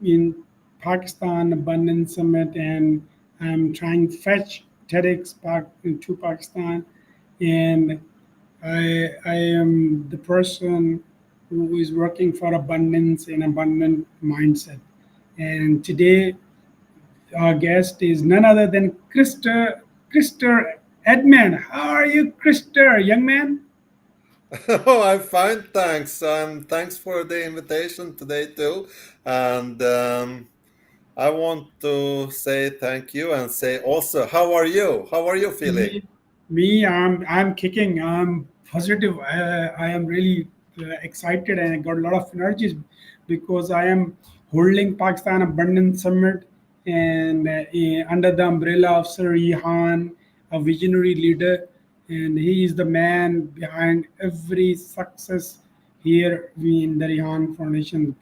in Pakistan Abundance Summit, and I'm trying to fetch TEDx to Pakistan, and I am the person who is working for abundance and abundant mindset. And today our guest is none other than Krister Edmund. How are you, Krister, young man? Oh, I'm fine, thanks. Thanks for the invitation today too. And I want to say thank you and say also, how are you? How are you feeling? Me, I'm kicking. I'm positive. I am really excited, and I got a lot of energies because I am holding Pakistan Abundance Summit, and under the umbrella of Sir Rehan, a visionary leader, and he is the man behind every success here in the Rehan Foundation.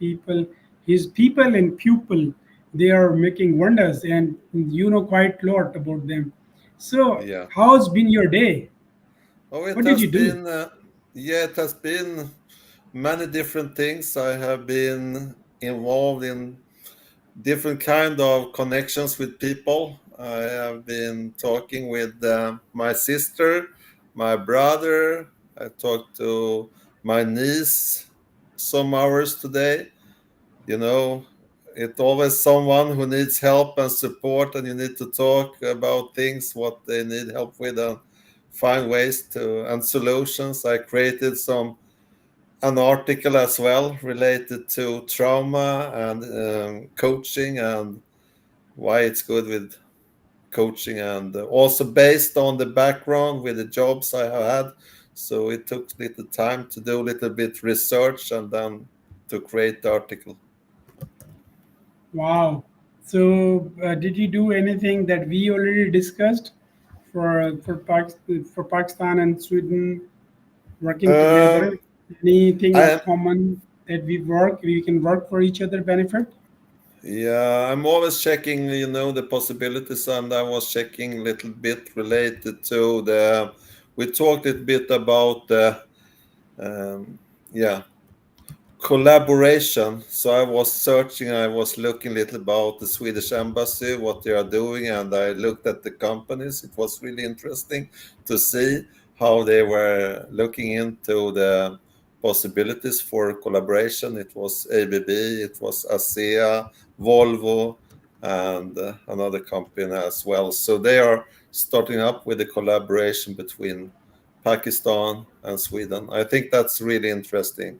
His people and pupil, they are making wonders, and you know quite a lot about them. So, Yeah. how's been your day? Oh, it What did has you do? been, yeah, it has been many different things. I have been involved in different kind of connections with people. I have been talking with my sister, my brother. I talked to my niece some hours today. You know, it's always someone who needs help and support, and you need to talk about things what they need help with and find ways to and solutions. I created some an article as well related to trauma and coaching and why it's good with coaching, and also based on the background with the jobs I have had. So it took little time to do a little bit research and then to create the article. Wow. So, did you do anything that we already discussed for Pakistan and Sweden working together? Um, Anything of I common that we can work for each other benefit? Yeah, I'm always checking, the possibilities, and I was checking a little bit related to the. We talked a bit about the, um, yeah, collaboration. So I was searching, I was looking a little about the Swedish embassy, what they are doing, and I looked at the companies. It was really interesting to see how they were looking into the possibilities for collaboration. It was ABB, it was ASEA, Volvo, and another company as well. So they are starting up with a collaboration between Pakistan and Sweden. I think that's really interesting.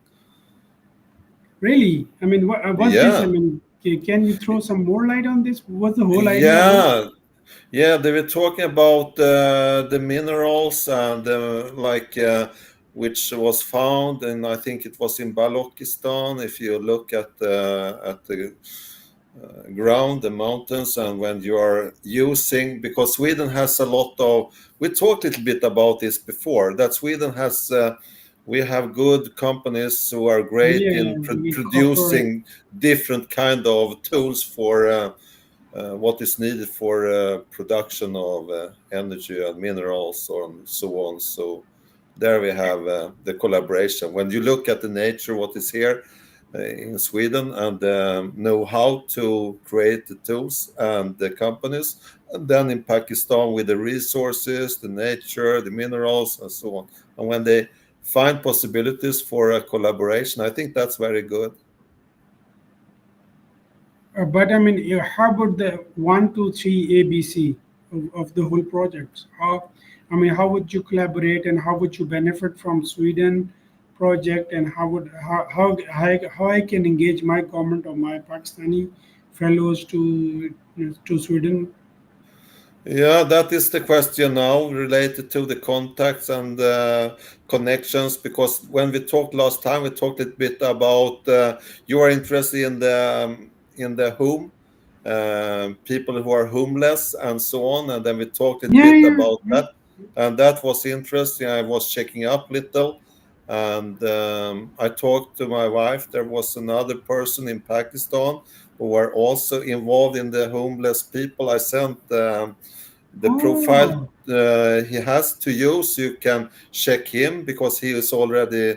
Really? I mean, what's this? I Yeah, mean, can you throw some more light on this? What's the whole idea about? yeah, yeah. They were talking about the minerals and which was found, and I think it was in Balochistan. If you look at the ground, the mountains, and when you are using, because Sweden has a lot of. We talked a little bit about this before. That Sweden has. We have good companies who are great Yeah, in we cooperate. producing different kind of tools for what is needed for production of energy and minerals and so on. So there we have the collaboration. When you look at the nature, what is here in Sweden, and know how to create the tools and the companies, and then in Pakistan with the resources, the nature, the minerals, and so on. And when they find possibilities for a collaboration, I think that's very good. But I mean, how about the one, two, three ABC of the whole project? I mean, how would you collaborate and how would you benefit from Sweden project, and how I can engage my government or my Pakistani fellows to Sweden? Yeah, that is the question now related to the contacts and connections. Because when we talked last time, we talked a bit about you are interested in the home, people who are homeless and so on, and then we talked a Yeah, bit yeah, about yeah. that, and that was interesting. I was checking up little, and I talked to my wife. There was another person in Pakistan who were also involved in the homeless people. I sent. The profile Oh, he has to use, you can check him because he is already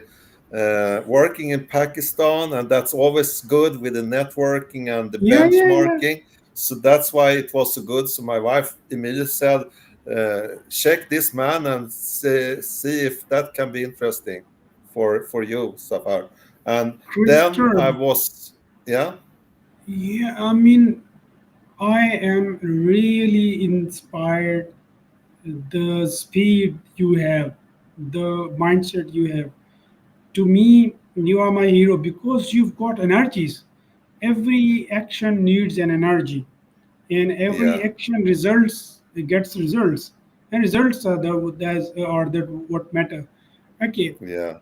working in Pakistan, and that's always good with the networking and the Yeah, yeah, yeah. benchmarking. So that's why it was so good. So my wife immediately said, check this man and see if that can be interesting for you, Safar. And then I Christopher. was, yeah, Yeah, I mean, I am really inspired the speed you have, the mindset you have. To me, you are my hero because you've got energies. Every action needs an energy, and every yeah, action results gets results, and results are the what matter. Okay, yeah,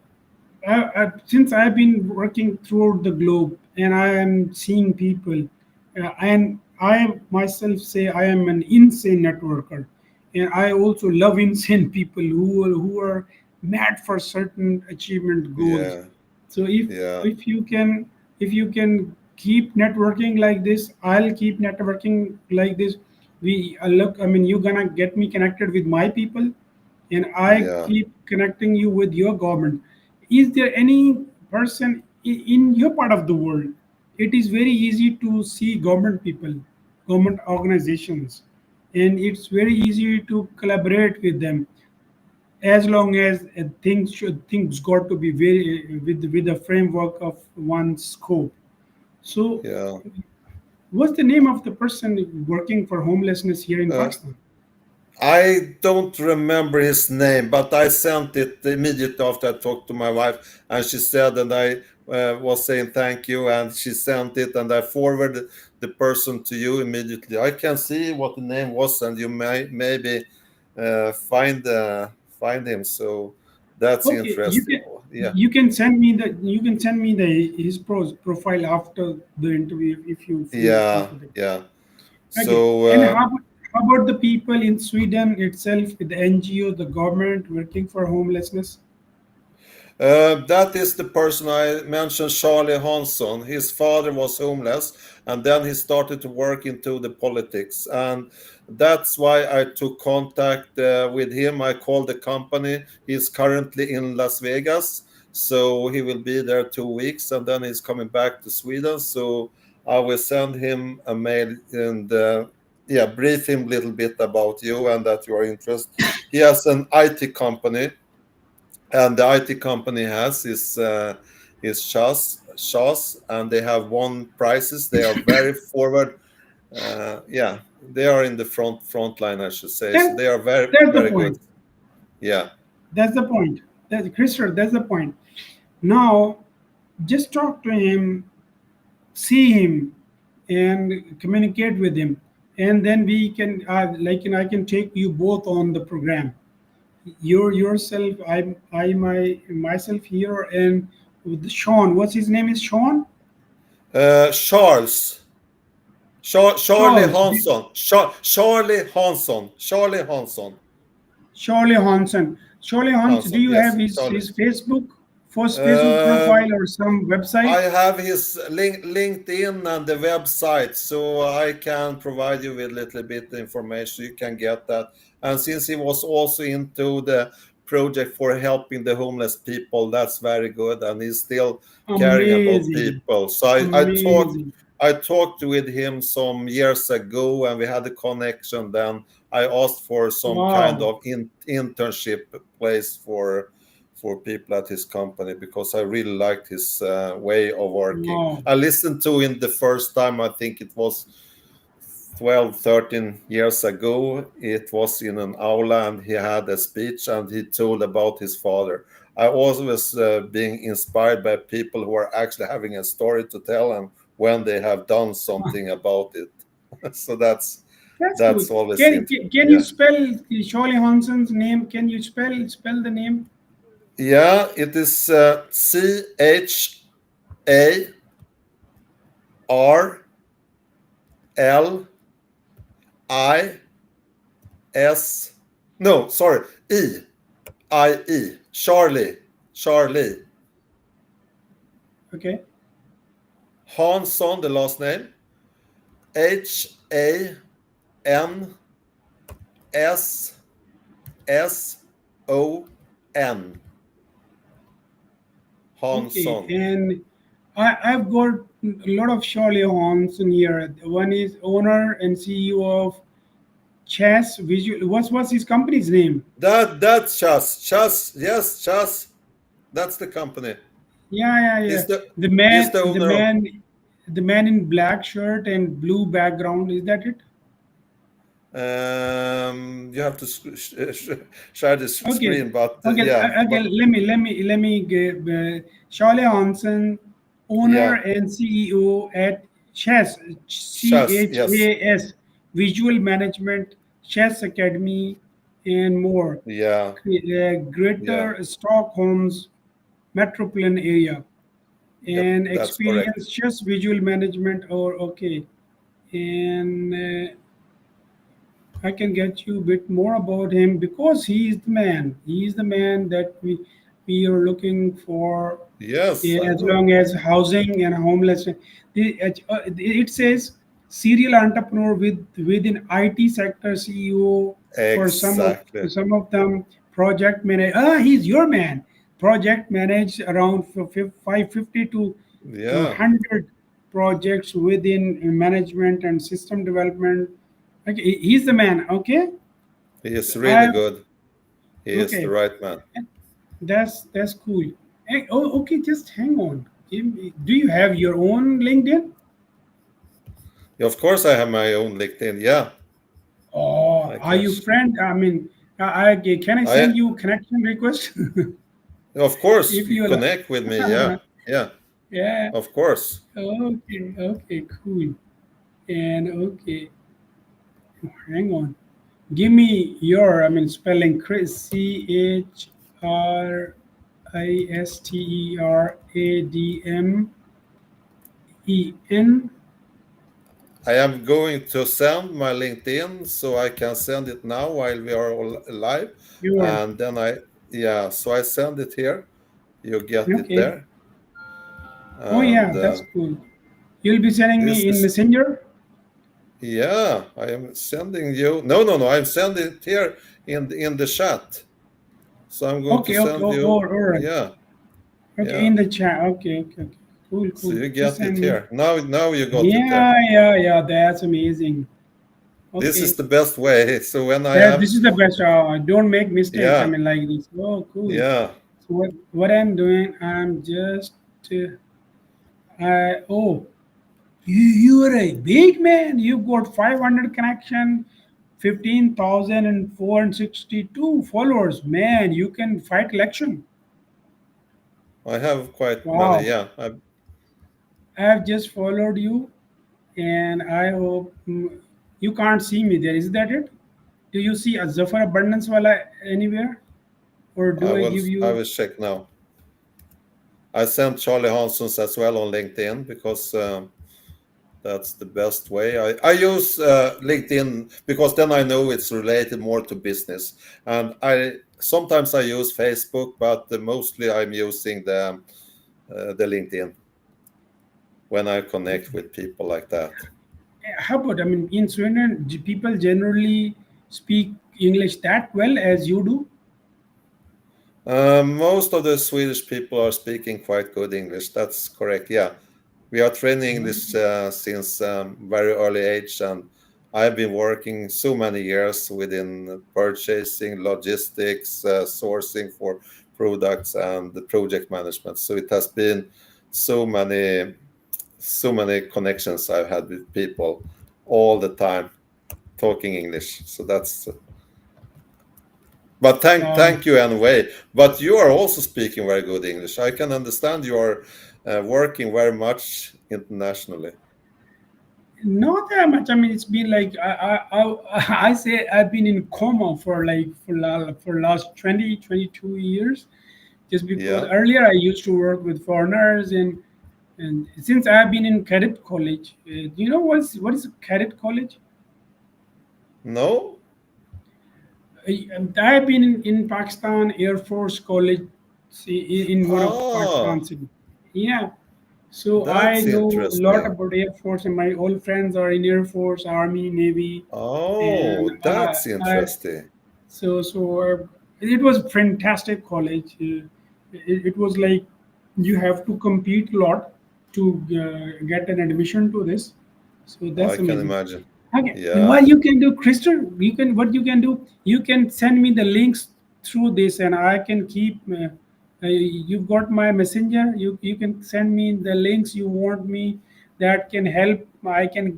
since I've been working throughout the globe and I am seeing people, and I myself say I am an insane networker, and I also love insane people who are mad for certain achievement goals. yeah, So if yeah, if you can if you can keep networking like this, I'll keep networking like this. We look. I mean, you're gonna get me connected with my people, and I yeah. keep connecting you with your government. Is there any person in your part of the world? It is very easy to see government people, government organizations, and it's very easy to collaborate with them as long as things got to be very with a framework of one scope. So, Yeah. what's the name of the person working for homelessness here in Uh, Pakistan? I don't remember his name, but I sent it immediately after I talked to my wife, and she said, and I was saying thank you, and she sent it, and I forwarded the person to you immediately. I can see what the name was, and you may maybe find him. So that's Okay, you interesting. can Yeah, you can send me the his profile after the interview if you feel yeah, comfortable. yeah. Okay, So. and how about the people in Sweden itself, with the NGO, the government working for homelessness? That is the person I mentioned, Charlie Hansson. His father was homeless, and then he started to work into the politics, and that's why I took contact with him. I called the company. He's currently in Las Vegas, so he will be there 2 weeks, and then he's coming back to Sweden. So I will send him a mail and yeah, brief him a little bit about you and that you are interested. He has an IT company, and the IT company has is Shas, and they have won prizes. They are very forward. Yeah, they are in the front line, I should say. So That they are very that's the very good. point. Yeah, That's the point. That's Christopher. That's the point. Now, just talk to him, see him, and communicate with him, and then we can and I can take you both on the program. Yourself, I myself here, and with Sean. What's his name? Is Sean? Charles. Charlie Charles. Hansson. Charlie Hansson. Charlie Hansen. Charlie Hans. Do Hansson. you have Yes, Charlie. his Facebook, first Facebook Um, profile or some I website? have his LinkedIn and the website, so I can provide you with a little bit information. You can get that. And since he was also into the project for helping the homeless people, that's very good. And he's still caring about Amazing, people. So amazing. I talked with him some years ago, and we had a connection. Then I asked for some kind Wow, of internship place for people at his company because I really liked his way of working. wow. I listened to him the first time, I think it was 12, 13 years ago. It was in an aula, and he had a speech, and he told about his father. I always being inspired by people who are actually having a story to tell and when they have done something about it. So That's cool. that's always Can you yeah. spell Charlie Hansen's name? Can you spell the name? Yeah, it is CHARLIS. No, sorry, Charlie. Charlie. Okay. Hansson, the last name. HANSSON. Okay, Hansson. and I've got a lot of Charlie Horns in here. One is owner and CEO of Chess Visual. What's his company's name? That's Chas. Chas, yes, Chas. That's the company. Yeah, yeah, yeah. He's the The he's man, the the owner of. man, the man in black shirt and blue background. Is that it? You have to share the Okay, screen, but okay, yeah, okay. but Let me give Charlie Hansen, owner yeah, and CEO at Chess, Chas. Yes, CHAS, Visual Management, Chess Academy, and more. yeah, yeah. Greater Stockholm's metropolitan area Yep, and that's correct. experience chess visual management or okay. And I can get you a bit more about him because he is the man. He is the man that we are looking for. Yes, Yeah, I as know. long as housing and homeless. It says serial entrepreneur within IT sector CEO for Exactly. some of them project manage. Ah, he's your man. Project manage around 550 to Yeah, 100 projects within management and system development. Okay, he's the man. Okay, he is really I good. He is the okay. right man. That's cool. Hey, oh, okay. Just hang on. Do you have your own LinkedIn? Of course, I have my own LinkedIn. Yeah, Or I are can. you friend? I mean, can I I send you connection request of course if you you connect with me. Yeah, like? yeah, Yeah. of course. Okay. Okay. Cool. And okay, hang on. Give me your. I mean, spelling Chris CHRISTERADMEN. I am going to send my LinkedIn so I can send it now while we are all live. Your. And then yeah, so I send it here. You get it Okay. there. Oh And yeah, that's cool. You'll be sending this me in is, Messenger? yeah, I am sending you. No, no, no. I'm sending it here in the chat. So I'm going to Okay, okay, send you. all right. Yeah, Okay, yeah. in the chat. Okay, okay, okay. Cool, So cool. you Just get it send me. here. Now you got it Yeah, there. yeah, yeah. That's amazing. This is Okay. the best way. So when I That have, this is the best. Don't make mistakes. I yeah, mean, like this. Oh, cool. yeah, So what I'm doing, I'm just oh, you are a big man. You've got 500 connection, 15,462 followers. Man, you can fight election. I have quite many. Wow. Yeah, I have just followed you, and I hope you can't see me there. Is that it? Do you see a Zafar Abundance Wala anywhere? Or do I give I you? will check now. I sent Charlie Hanson's as well on LinkedIn because that's the best way. I use LinkedIn because then I know it's related more to business. And I sometimes I use Facebook, but mostly I'm using the LinkedIn when I connect with people like that. How about, I mean, in Sweden, do people generally speak English that well as you do? Most of the Swedish people are speaking quite good English. That's correct. Yeah, we are training English since very early age, and I've been working so many years within purchasing, logistics, sourcing for products, and the project management. So it has been so many, so many connections I've had with people all the time talking English. So that's. But Wow. thank you anyway. But you are also speaking very good English. I can understand you are working very much internationally. Not that much. I mean, it's been like I say I've been in coma for like for last 20 22 years, just because Yeah. earlier I used to work with foreigners and since I've been in cadet college, do you know what is a cadet college? No? I've been in Pakistan Air Force College in one of Ah, Pakistan city. Yeah, so I that's know a lot interesting. about Air Force, and my old friends are in Air Force, Army, Navy, and Oh, that's interesting. so it was a fantastic college. It was like You have to compete a lot to get an admission to this. So I that's can amazing. imagine. Okay, and Yeah, what you can do, Crystal, you can do, you can send me the links through this, and I can keep. You've got my messenger. You can send me the links you want me that can help. I can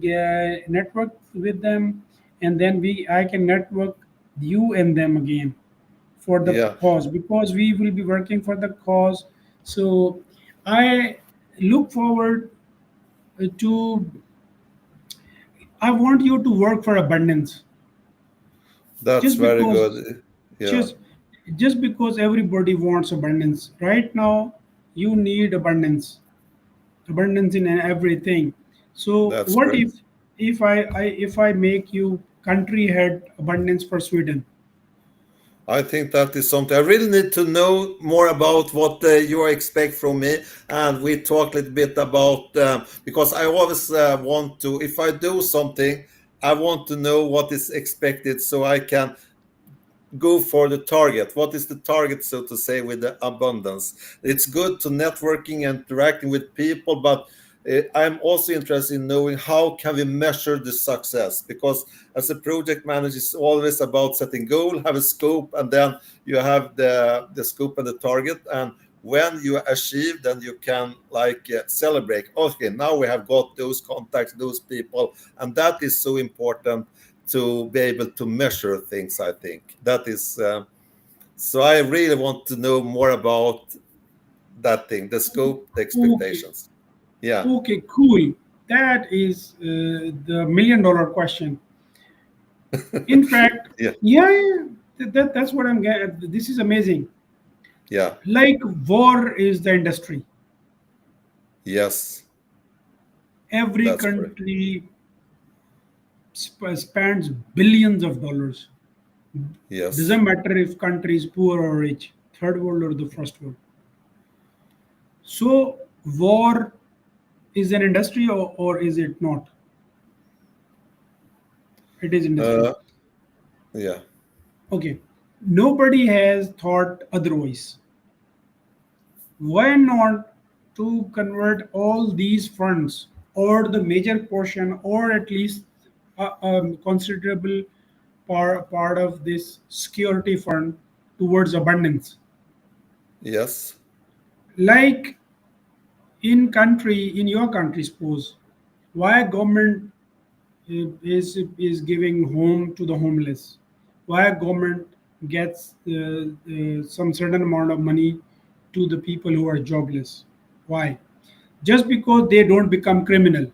network with them, and then we I can network you and them again for the yeah. cause, because we will be working for the cause. So I look forward to. I want you to work for abundance, That's just very because good. Yeah, just just because everybody wants abundance right now. You need abundance in everything. So that's what great. if I make you country head abundance for Sweden? I think that is something I really need to know more about what you expect from me, and we talk a little bit about because I always want to, if I do something, I want to know what is expected so I can go for the target. What is the target, so to say, with the abundance? It's good to networking and interacting with people, but I'm also interested in knowing how can we measure the success, because as a project manager, it's always about setting goal, have a scope, and then you have the scope and the target. And when you achieve, then you can like celebrate. Okay, now we have got those contacts, those people, and that is so important to be able to measure things. I think that is so I really want to know more about that thing, the scope, the Okay, expectations. Yeah, okay, cool. That is the million-dollar question. In fact, yeah, yeah, yeah, that's what I'm getting. This is amazing. yeah, Like war is the industry. yes, Every that's correct. country spends billions of dollars. Yes, Doesn't matter if country is poor or rich, third world or the first world. So war is an industry, or is it not? It is industry. uh, yeah, Okay. Nobody has thought otherwise. Why not to convert all these funds, or the major portion, or at least a considerable part of this security fund towards abundance? yes, Like in your country, suppose, why government is giving home to the homeless? Why government gets some certain amount of money to the people who are jobless? Why? Just because they don't become criminal.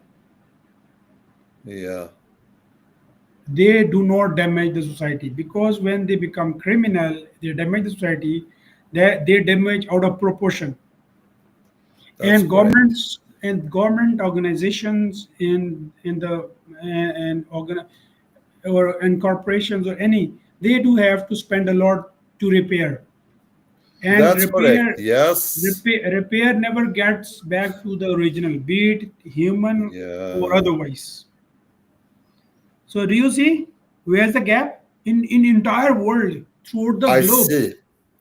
yeah, They do not damage the society, because when they become criminal, they damage the society. They damage out of proportion. that's And correct. government organizations in the and organ or and corporations, or any, they do have to spend a lot to repair. And That's correct. Yes, repair never gets back to the original, be it human or yeah, otherwise. So do you see where's the gap in entire world, throughout the I globe? see.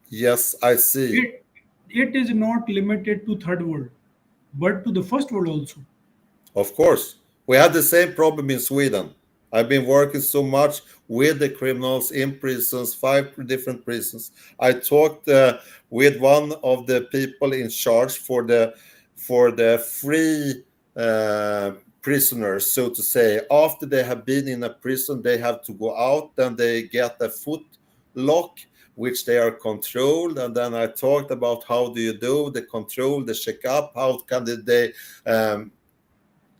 Yes, I see. It it is not limited to third world, but to the first world also. Of course, we had the same problem in Sweden. I've been working so much with the criminals in prisons, five different prisons. I talked with one of the people in charge for the free uh, prisoners, so to say. After they have been in a prison, they have to go out. Then they get a foot lock, which they are controlled. And then I talked about how do you do the control, the checkup, how can they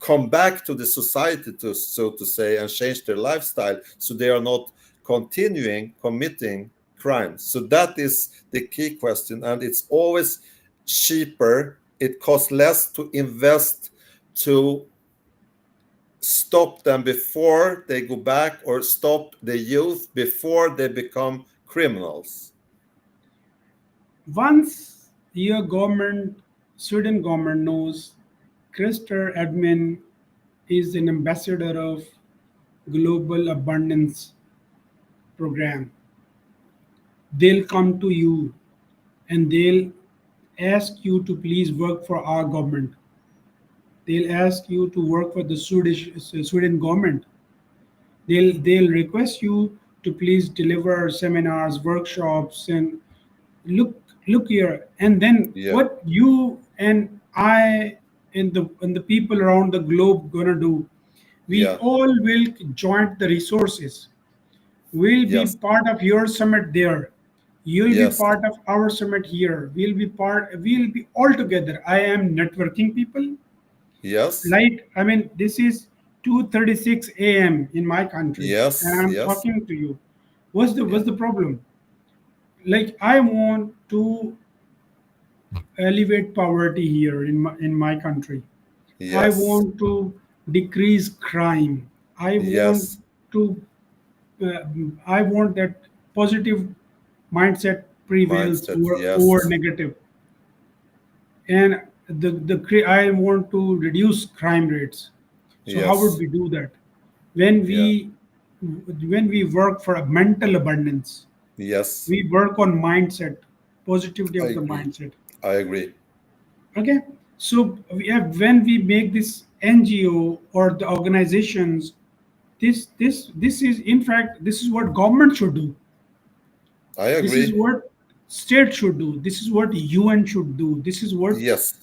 come back to the society, to so to say, and change their lifestyle so they are not continuing committing crimes. So that is the key question, and it's always cheaper, it costs less to invest to stop them before they go back, or stop the youth before they become criminals. Once your government, Sweden government knows Christer Admin is an ambassador of global abundance program, they'll come to you, and they'll ask you to please work for our government. They'll ask you to work for the Sweden government. They'll request you to please deliver seminars, workshops, and look look here. And then Yeah. what you and I and the people around the globe gonna do? We Yeah. all will join the resources. We'll be Yes. part of your summit there. You'll be Yes. part of our summit here. We'll be all together. I am networking people. Yes. Like, I mean, this is 2:36 a.m. in my country, and Yes. I'm Yes. talking to you. What's Yeah. the problem? Like, I want to elevate poverty here in my country. I Yes. want to decrease crime. I want Yes. to uh, I want that positive mindset prevails Mindset. over Yes. negative. And I want to reduce crime rates. So how would Yes. we do that? When Yeah. we work for a mental abundance, Yes. we work on mindset, positivity I of the agree. mindset. I agree. Okay, so when we make this NGO or the organizations, this is, in fact, this is what government should do. I This is agree. what state should do. This is what UN should do. This is what Yes.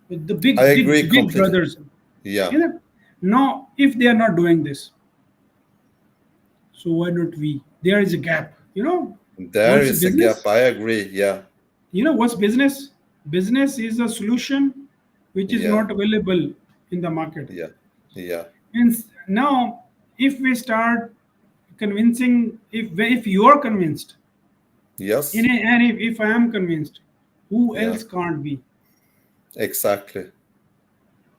the I agree big completely. brothers. Yeah. You know, now if they are not doing this, so why not we? There is a gap. There What's is a gap. business? I agree. Yeah. What's business? Business is a solution which is Yeah. not available in the market. Yeah. Yeah. And now, if we start convincing, if you are convinced, Yes. and if I am convinced, who Yeah. else can't be? Exactly.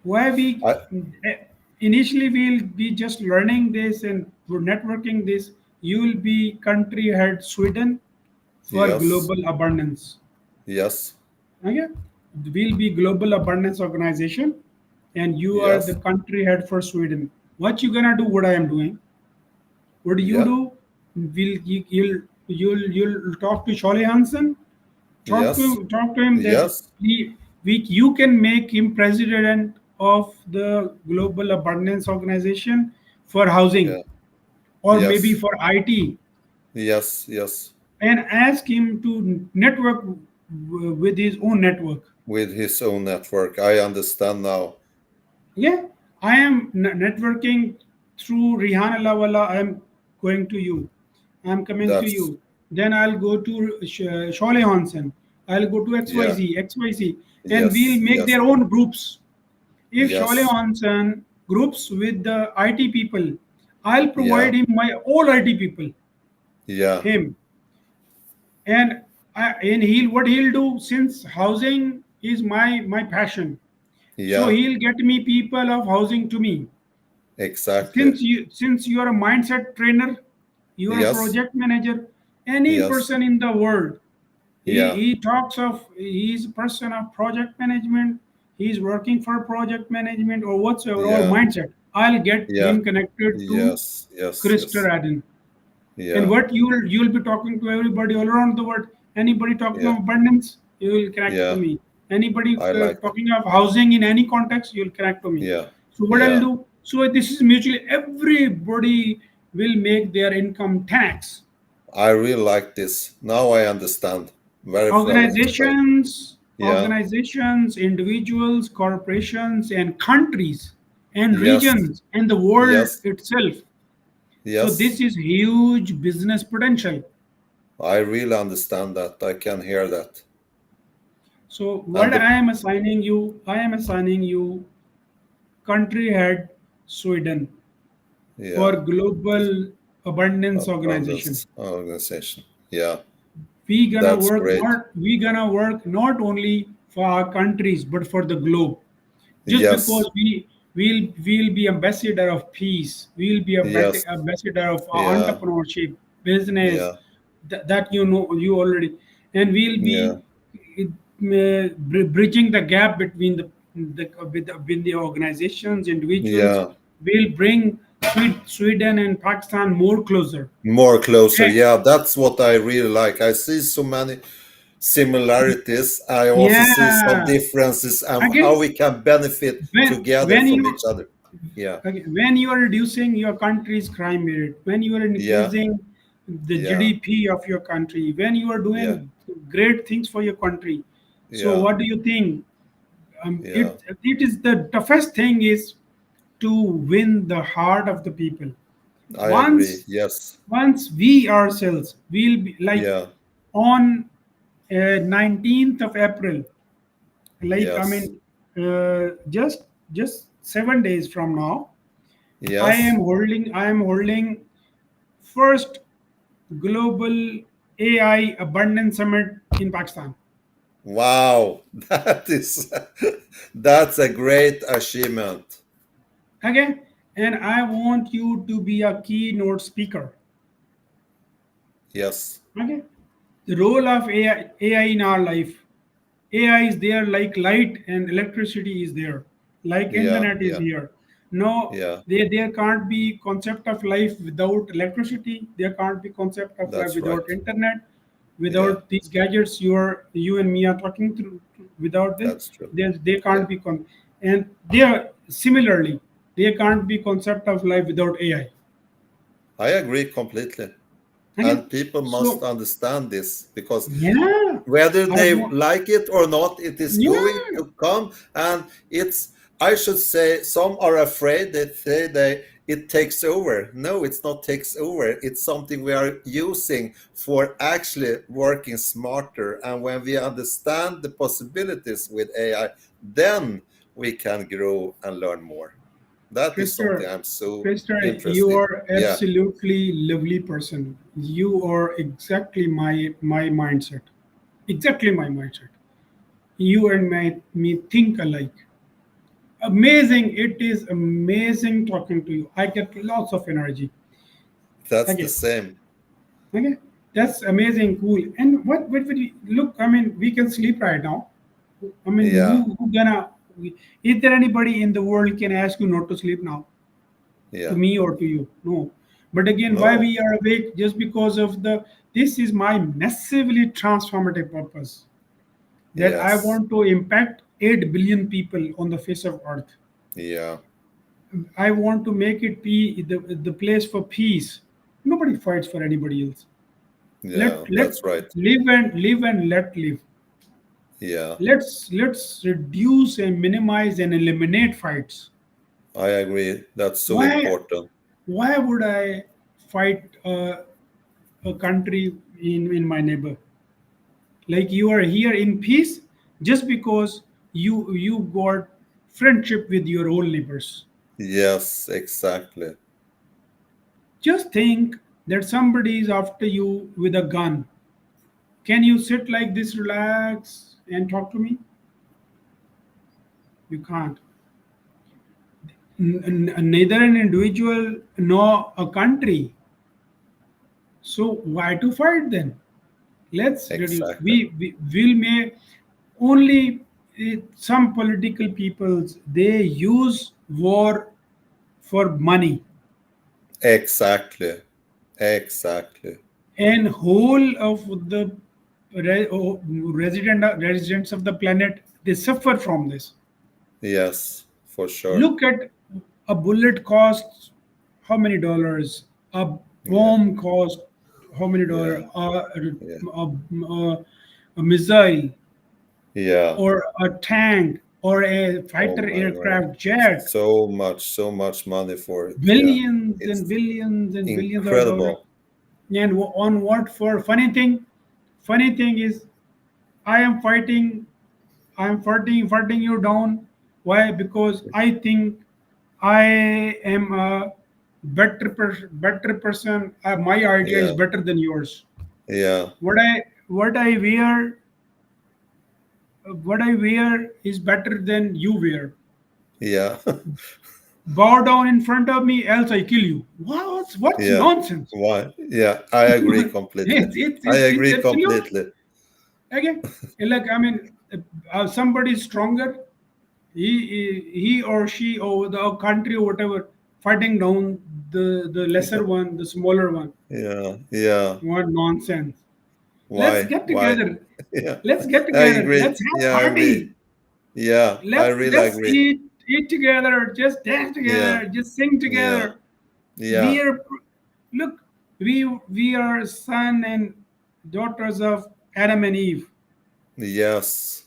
Why we I eh, initially we'll be just learning this and we're networking this. You will be country head Sweden for yes. global abundance. Yes. Okay, we'll be global abundance organization, and you are the Yes. country head for Sweden. What you gonna do? What I am doing? What do you Yeah. do? You'll talk to Charlie Hansen. Yes. Talk to him that Yes. you can make him president of the Global Abundance Organization for housing, Yeah. or maybe Yes. for IT, Yes. Yes. and ask him to network with his own network. With his own network. I understand now. Yeah, I am networking through Rihanna Lawala. I am going to you. I'm coming to That's you. Then I'll go to Shole Hansen. I'll go to yeah. XYZ, and we'll Yes. make Yes. their own groups. If Shole Yes. Hansen groups with the IT people, I'll Yeah. provide him my all IT people, Yeah. him, and and he'll what he'll do, since housing is my passion. So Yeah. he'll get me people of housing to me. Exactly. Since you are a mindset trainer, you are a Yes. project manager, any Yes. person in the world, Yeah. he talks of he's a person of project management, he's working for project management or whatsoever, or Yeah. mindset, I'll get Yeah. him connected to Yes. Yes. Krista Yes. Radin. And Yeah. what you'll be talking to everybody all around the world. Anybody talking Yeah. of abundance, you will connect to Yeah. me. Anybody I like it. talking of housing in any context, you'll connect to me. Yeah. So what I'll Yeah. do? So this is mutually. Everybody will make their income tax. I really like this. Now I understand. Very well explained. Yeah. Organizations, individuals, corporations, and countries, and Yes. regions, and the world Yes. itself. So Yes. this is huge business potential. I really understand that. I can hear that. So And what the I am assigning you country head Sweden yeah, for global abundance organization. abundance organization. Yeah. That's great. We gonna work not only for our countries but for the globe. Just Yes. because we'll be ambassador of peace, we'll be Yes. ambassador of Yeah. entrepreneurship, business, Yeah. that you already, and we'll Yeah. be bridging the gap between between the organizations, individuals. Yeah. We'll bring Sweden and Pakistan more closer. More closer. Eh, Yeah, that's what I really like. I see so many. similarities. I also see some Yeah. differences and how Again, we can benefit together when from you each other. Yeah, okay, when you are reducing your country's crime rate, when you are yeah, increasing the yeah, GDP of your country, when you are yeah, doing great things for your country, so yeah, what do you think? yeah. It is the toughest thing is to win the heart of the people. I agree. Once Yes. once we ourselves will be like Yeah. on 19th of April, like I Yes. mean, just 7 days from now, Yes. I am holding first global AI abundance summit in Pakistan. Wow. That is that's a great achievement. Okay, and I want you to be a keynote speaker. Yes. Okay, the role of AI in our life. AI is there like light and electricity is there, like Yeah. internet is Yeah. here. No, Yeah. there can't be concept of life without electricity. There can't be concept of life That's without right. internet, Yeah. without these gadgets you and me are talking through. Without this, That's true. they Yeah. can't be and they are similarly there can't be concept of life without AI. I agree completely. Okay, And people must so understand this because yeah, whether I they want like it or not, it is going yeah. to come. And it's, I should say, some are afraid. They say it takes over. No, it's not takes over. It's something we are using for actually working smarter. And when we understand the possibilities with AI, then we can grow and learn more. That is something Krister, I'm so Krister, you interested in. are Yeah, absolutely lovely person. You are exactly my mindset. Exactly my mindset. You and me think alike. Amazing. It is amazing talking to you. I get lots of energy. that's the Okay. same. Okay. That's amazing. Cool. And what would you look? I mean, we can sleep right now. I mean, Yeah, who gonna? Is there anybody in the world can ask you not to sleep now? To yeah. me or to you, no. But again, why No, we are awake? Just because of the this is my massively transformative purpose, that I yes. want to impact 8 billion people on the face of earth. Yeah, I want to make it be the place for peace. Nobody fights for anybody else. yeah, Let that's right. live and let live. Yeah, Let's reduce and minimize and eliminate fights. I agree. That's so why important. why would I fight a country in my neighbor? Like you are here in peace just because you got friendship with your own neighbors. Yes, exactly. Just think that somebody is after you with a gun. Can you sit like this, relax and talk to me? You can't. Neither an individual nor a country. So why to fight then? Let's reduce. Exactly. We will may only some political peoples they use war for money, Exactly. Exactly. and whole of the residents of the planet they suffer from this. Yes, for sure. Look at a bullet costs how many dollars, a Yeah, bomb costs how many dollars, yeah, yeah. a missile Yeah. or a tank or a Oh fighter my God. aircraft jet, So much money for it. Yeah. billions and It's billions and billions of dollars. incredible. And on what for? Funny thing is, I am fighting, I am fighting you down. Why? Because I think I am a better person. My idea is Yeah. better than yours. Yeah. What I wear, what I wear is better than you wear. Yeah. Bow down in front of me, else I kill you. What's Yeah. nonsense? Why? Yeah, I agree completely. I It's agree absolute. completely. Okay, like I mean, somebody is stronger. He or she or the country or whatever fighting down the lesser one, the smaller one. Yeah. Yeah. What nonsense! Let's Why? get Why? together. Yeah, Let's get I together. agree. Let's have Yeah, I agree. party. Yeah, I really Let's agree. eat together. Just dance Yeah, together. Just sing yeah, together. yeah, We are look. We are son and daughters of Adam and Eve. yes,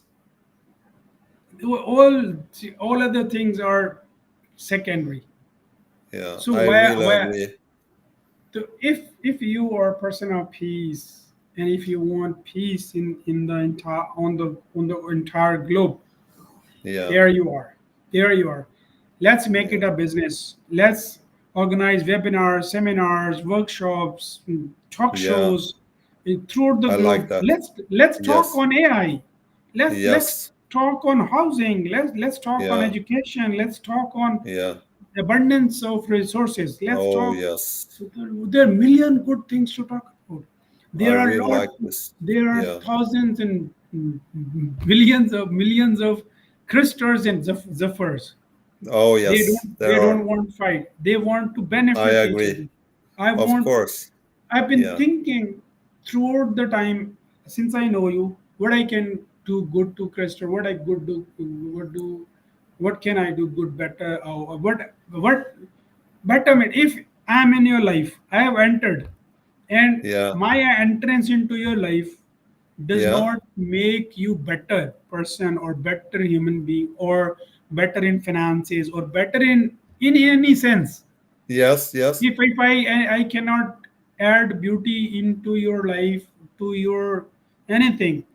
All all other things are secondary. yeah, So I really agree. if you are a person of peace, and if you want peace in the entire on the entire globe, Yeah, there you are. There you are. Let's make yeah, it a business. Let's organize webinars, seminars, workshops, talk yeah, shows throughout the I like globe. that. Let's talk Yes, on AI. Let's yes, talk on housing. Let's talk on yeah, education. Let's talk on yeah. abundance of resources. Let's Oh, talk. yes, There are million good things to talk about. I There are really lot. like this. There are Yeah. thousands and millions of Christers and Zephyrs. Oh, yes, They there are. don't want fight. They want to I benefit each agree. other. I Of want. course. I've been Yeah, thinking throughout the time since I know you what I can do good to Christopher, what can I do good better, what betterment. If I'm in your life, I have entered, and yeah, my entrance into your life does yeah. not make you better person or better human being or better in finances or better in any sense. Yes, yes. If I cannot add beauty into your life, to your anything,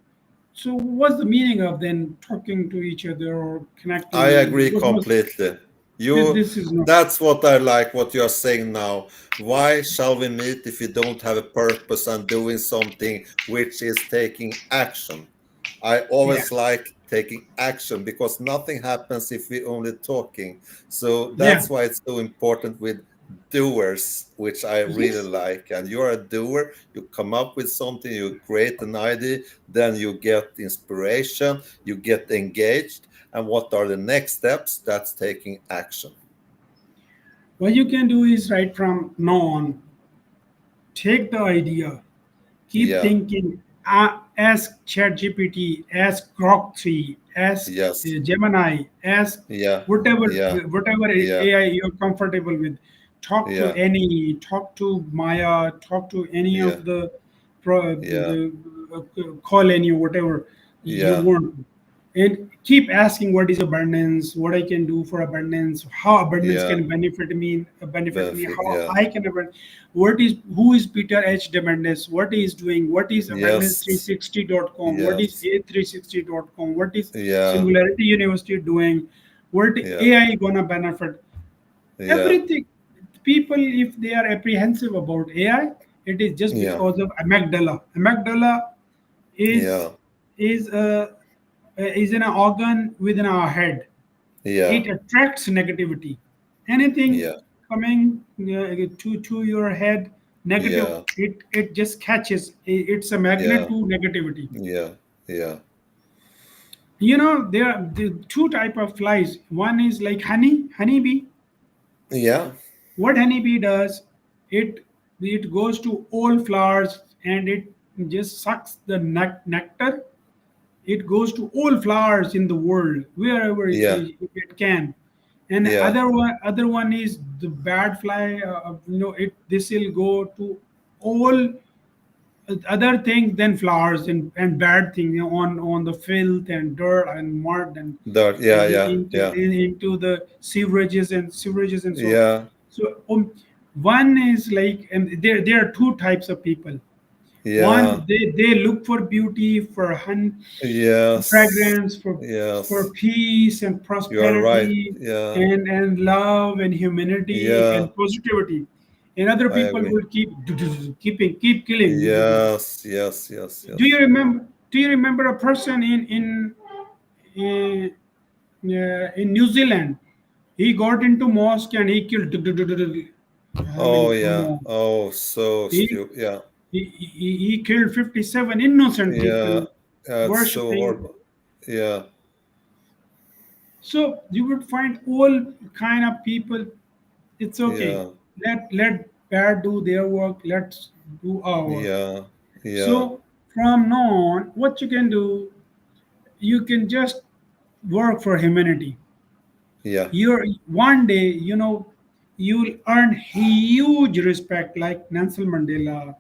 so what's the meaning of then talking to each other or I connecting? agree completely. You, This is not. that's what I like what you're saying now. Why shall we meet if you don't have a purpose and doing something which is taking action? I Yeah. always like taking action because nothing happens if we only talking. So Yeah. that's why it's so important with doers, which I really Yes. like. And you're a doer, you come up with something, you create an idea, then you get inspiration, you get engaged. And what are the next steps? That's taking action. What you can do is right from now on, take the idea, keep Yeah, thinking, ask ChatGPT, ask Grok 3, ask yes, Gemini, ask yeah, yeah, whatever yeah, AI you're comfortable with. Talk to yeah, any, talk to Maya, talk to any yeah, of the yeah, call any whatever you yeah, want, and keep asking what is abundance, what I can do for abundance, how abundance yeah, can benefit me, benefit, how yeah, I can what is who is Peter H. Diamandis, what he is doing, what is yes, abundance360.com, what is yes, a360.com, what is yeah, Singularity University doing, what yeah, AI gonna benefit. yeah, Everything. People, if they are apprehensive about AI, it is just yeah, because of amygdala. Amygdala is yeah, is a is an organ within our head. yeah, It attracts negativity. Anything yeah, coming to your head negative, yeah, it just catches. It's a magnet yeah, to negativity. yeah, yeah, You know, there are the two type of flies. One is like honeybee. yeah, What honeybee does, it it goes to all flowers and it just sucks the nectar. It goes to all flowers in the world wherever yeah, it can. And yeah, other one is the bad fly. It this will go to all other things than flowers and bad things, on the filth and dirt and mud that, yeah, and yeah, yeah, into the sewerages and so. yeah, So one is like, and there are two types of people. yeah, One, they look for beauty, for yes, fragrance, for yes, peace and you are right. prosperity Yeah, and love and humanity yeah, and positivity. And other I people agree. will keep killing. Yes, yes, yes, Do you yes. remember? Do you remember a person in, in New Zealand? He got into mosque and he killed. I Oh, mean, come yeah. on. Oh, so He stupid. Yeah, he killed 57 innocent yeah. people That's so worshipping. horrible. Yeah, So you would find all kind of people. It's okay. yeah, Let bad do their work. Let's do our work. yeah, yeah, So from now on, what you can do, you can just work for humanity. Yeah. You're one day, you'll earn huge respect like Nelson Mandela,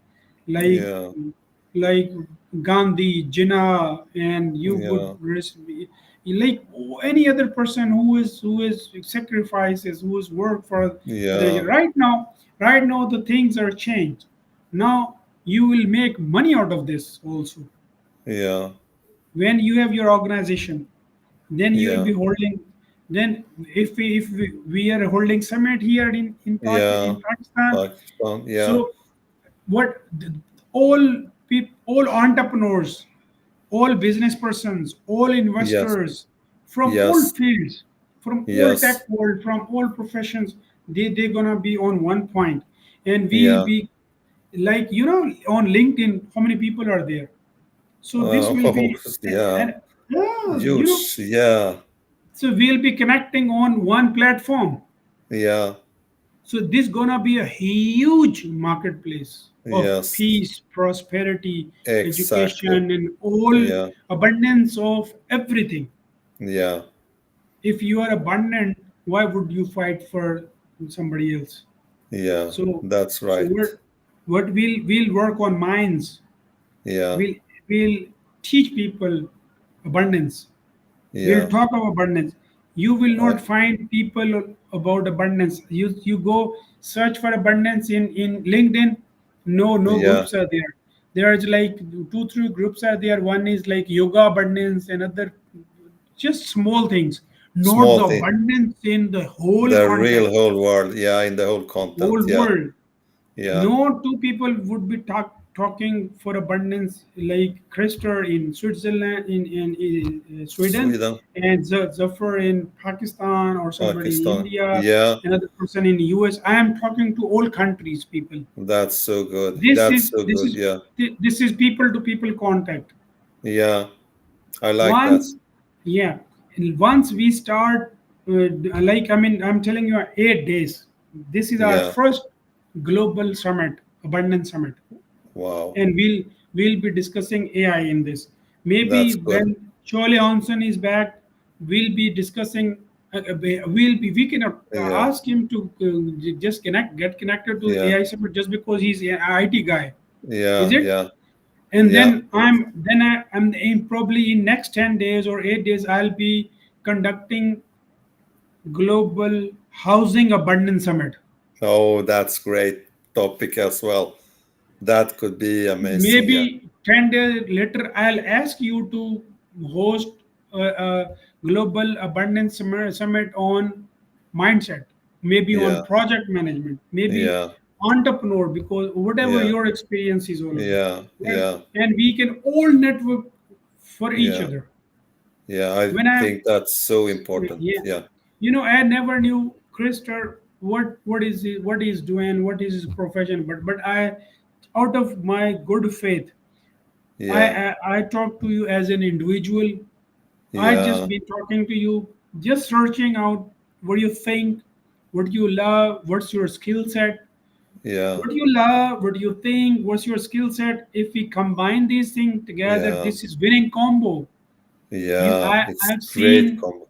like Yeah. like Gandhi, Jinnah, and you would Yeah. like any other person who is sacrifices, who is work for the Yeah. right now. Right now, the things are changed. Now you will make money out of this also. Yeah. When you have your organization, then you will Yeah. be holding. Then if we are holding summit here in Yeah. Pakistan, Pakistan. Yeah. so what all people, all entrepreneurs, all business persons, all Yes. investors from all Yes. fields, from all tech Yes. world, from all professions, they're gonna be on one point, and we'll Yeah. be like on LinkedIn, how many people are there? So this will Oh, be yeah. and yeah, Huge. Yeah. so we'll be connecting on one platform. Yeah. So this gonna be a huge marketplace of Yes. peace, prosperity, Exactly. education, and all Yeah. abundance of everything. Yeah. If you are abundant, why would you fight for somebody else? Yeah. So, That's so right. what we'll work on minds. Yeah. We'll teach people abundance. We'll Yeah. talk about abundance. You will I, not find people about abundance. You go search for abundance in LinkedIn. No yeah. groups are there. There is like two three groups are there. One is like yoga abundance, another just small things, not Small the thing. abundance in the whole The real context, whole world. Yeah. In the whole content. whole Yeah. world. Yeah. No two people would be talking for abundance like Krister in Switzerland, in Sweden, Sweden. and Zafar in Pakistan, or somebody in Pakistan. India, Yeah. another person in the US. I am talking to all countries, people. That's so good. This That's is so this good. is Yeah. this is people to people contact. Yeah. I like that. Once, yeah, and once we start, like I'm telling you, 8 days. This is our Yeah. first global summit, abundance summit, Wow. and we'll be discussing AI in this. That's Maybe good. when Charlie Hanson is back, we'll be discussing. We can Yeah. ask him to just get connected to Yeah. AI summit just because he's an IT guy, is Yeah. it? Yeah. And Yeah. then I'm in probably in next 10 days or 8 days I'll be conducting global housing abundance summit. Oh, that's great topic as well. That could be amazing. Yeah. Maybe 10 days later, I'll ask you to host a global abundance summit on mindset, maybe on Yeah. project management, maybe Yeah. entrepreneur, because whatever Yeah. your experience is all over. Yeah. And, Yeah. and we can all network for each Yeah. other. Yeah. I When I think that's so important. Yeah, Yeah. I never knew Krister what he's doing, what is his profession, but I, out of my good faith, Yeah. I talk to you as an individual. I just Yeah. been talking to you, just searching out what you think, what you love, what's your skill set, Yeah. what you love, what you think, what's your skill set. If we combine these things together, Yeah. this is winning combo. You Yeah. I It's I've great seen combo.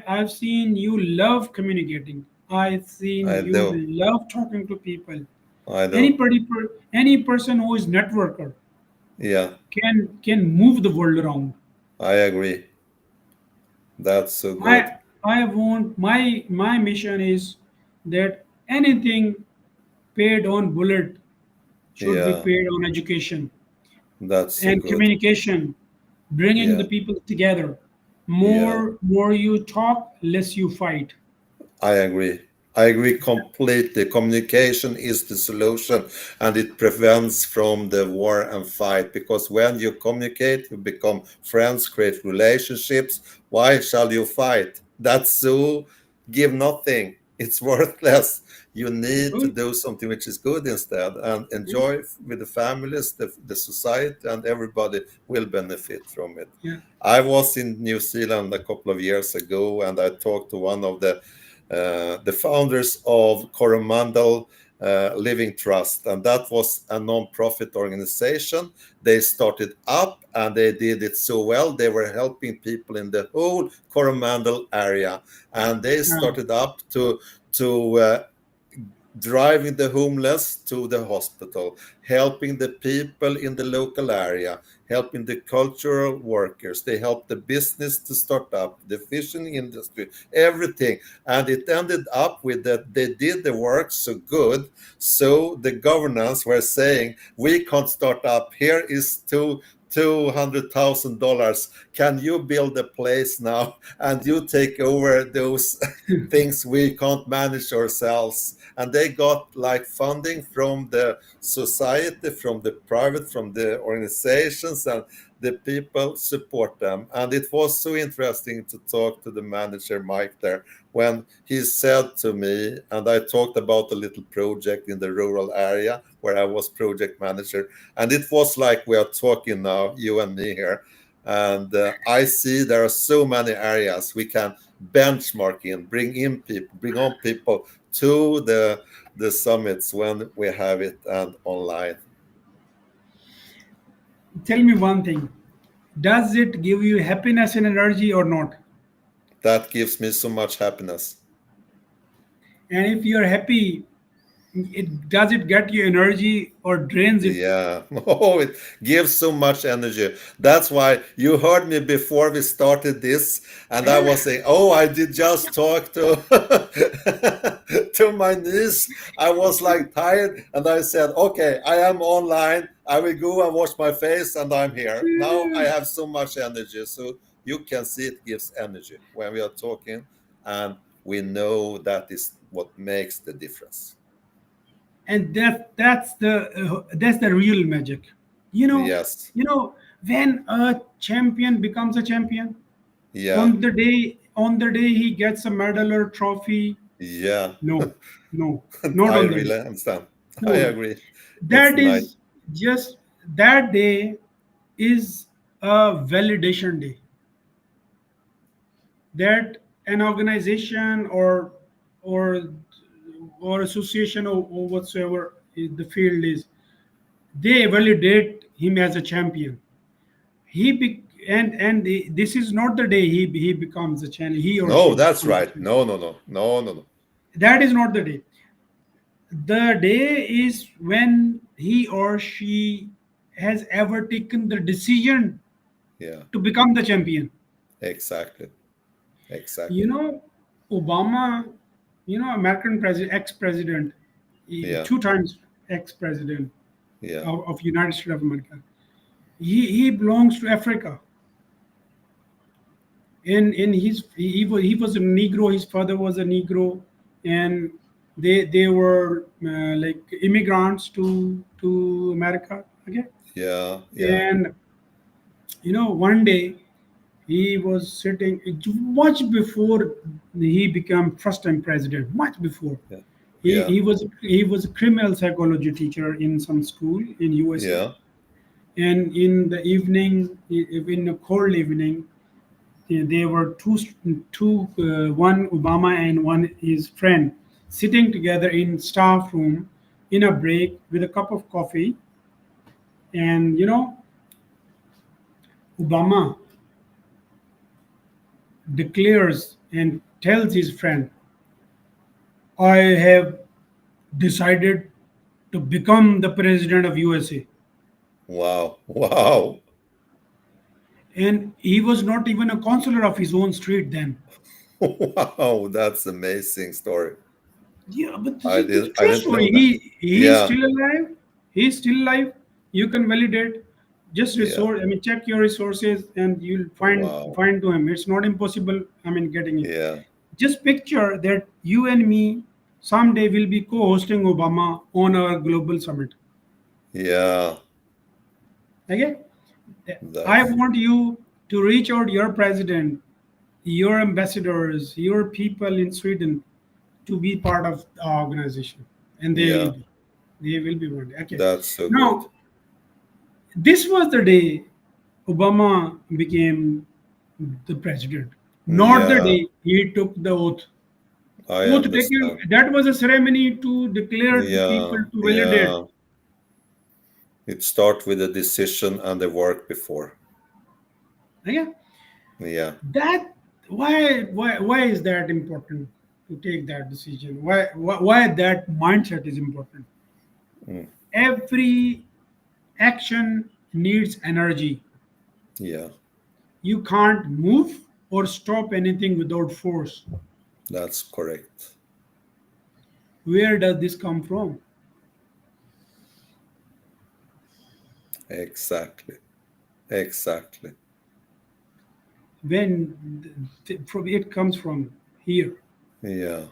I've seen you love communicating. I've seen I you do. love talking to people. I do. Any person who is networker Yeah. can move the world around. I agree. That's so good. I want my mission is that anything paid on bullet should be Yeah. paid on education That's so and good. communication, bringing Yeah. the people together. Yeah. More you talk, less you fight. I agree. I agree completely. Communication is the solution and it prevents from the war and fight because when you communicate, you become friends, create relationships. Why shall you fight? That's so give nothing. It's worthless. You need to True? do something which is good instead and Yeah. enjoy with the families, the society, and everybody will benefit from it. Yeah. I was in New Zealand a couple of years ago and I talked to one of the founders of Coromandel Living Trust, and that was a non-profit organization. They started up and they did it so well. They were helping people in the whole Coromandel area, and they uh, started up to driving the homeless to the hospital, helping the people in the local area, helping the cultural workers. They helped the business to start up, the fishing industry, everything. And it ended up with that they did the work so good. So the governance were saying, we can't start up. Here is $200,000. Can you build a place now and you take over those things we can't manage ourselves? And they got like funding from the society, from the private, from the organizations, and the people support them. And it was so interesting to talk to the manager Mike there when he said to me, and I talked about a little project in the rural area where I was project manager, and it was like we are talking now, you and me here. And I see there are so many areas we can benchmark in, bring in people, bring on people to the summits when we have it and online. tell me one thing. Does it give you happiness and energy or not? That gives me so much happiness. And if you're happy, it get you energy or drains it? Yeah. Oh, it gives so much energy. That's why you heard me before we started this, and I was saying, "Oh, I did just talk to to my niece. I was like tired, and I said, "Okay, I am online. I will go and wash my face, and I'm here." Now I have so much energy, so you can see it gives energy when we are talking, and we know that is what makes the difference. And that's the real magic. You know, Yes. when a champion becomes a champion, Yeah. on the day he gets a medal or trophy, Yeah. no, no, not I on the day. really understand. I No, agree. It's that nice. is just that day is a validation day, that an organization or or association or whatsoever the field is, they validate him as a champion. This is not the day he becomes a champion, he or No, she that's becomes a right. champion. No, no, no, no, no, no. That is not the day. The day is when he or she has ever taken the decision Yeah, to become the champion. exactly. You Exactly. know, Obama, American ex-president, Yeah, two times ex-president yeah, of United States of America. He belongs to Africa. In his he was a Negro. His father was a Negro, and they were like immigrants to America. Okay, yeah, yeah, and one day he was sitting much before he became first time president. Much before yeah, he yeah, he was a criminal psychology teacher in some school in USA, yeah, and in the evening, in a cold evening, there were one Obama and one his friend sitting together in staff room in a break with a cup of coffee, and Obama declares and tells his friend, "I have decided to become the president of USA." Wow, wow, And he was not even a counselor of his own street then. wow. That's amazing story. Yeah, but this I is the didn't, I true didn't story. know that. He's Yeah, still alive. He's still alive. You can validate. Just yeah, resource. I mean, check your resources, and you'll wow, find to him. It's not impossible. I mean, getting it. yeah, Just picture that you and me someday will be co-hosting Obama on a global summit. yeah. Okay. I That's, want you to reach out your president, your ambassadors, your people in Sweden to be part of the organization, and they will yeah, be. They will be one day. Okay. that's so good. Now, this was the day Obama became the president, not the Yeah. day he took the oath. I Oath taking, understand. that was a ceremony to declare the people Yeah, to validate. yeah. It starts with the decision and the work before. Yeah, Yeah. that, why is that important to take that decision? Why that mindset is important? Mm. Every action needs energy. Yeah, You can't move or stop anything without force. that's correct. Where does this come from? Exactly. Exactly. It comes from here. Yeah,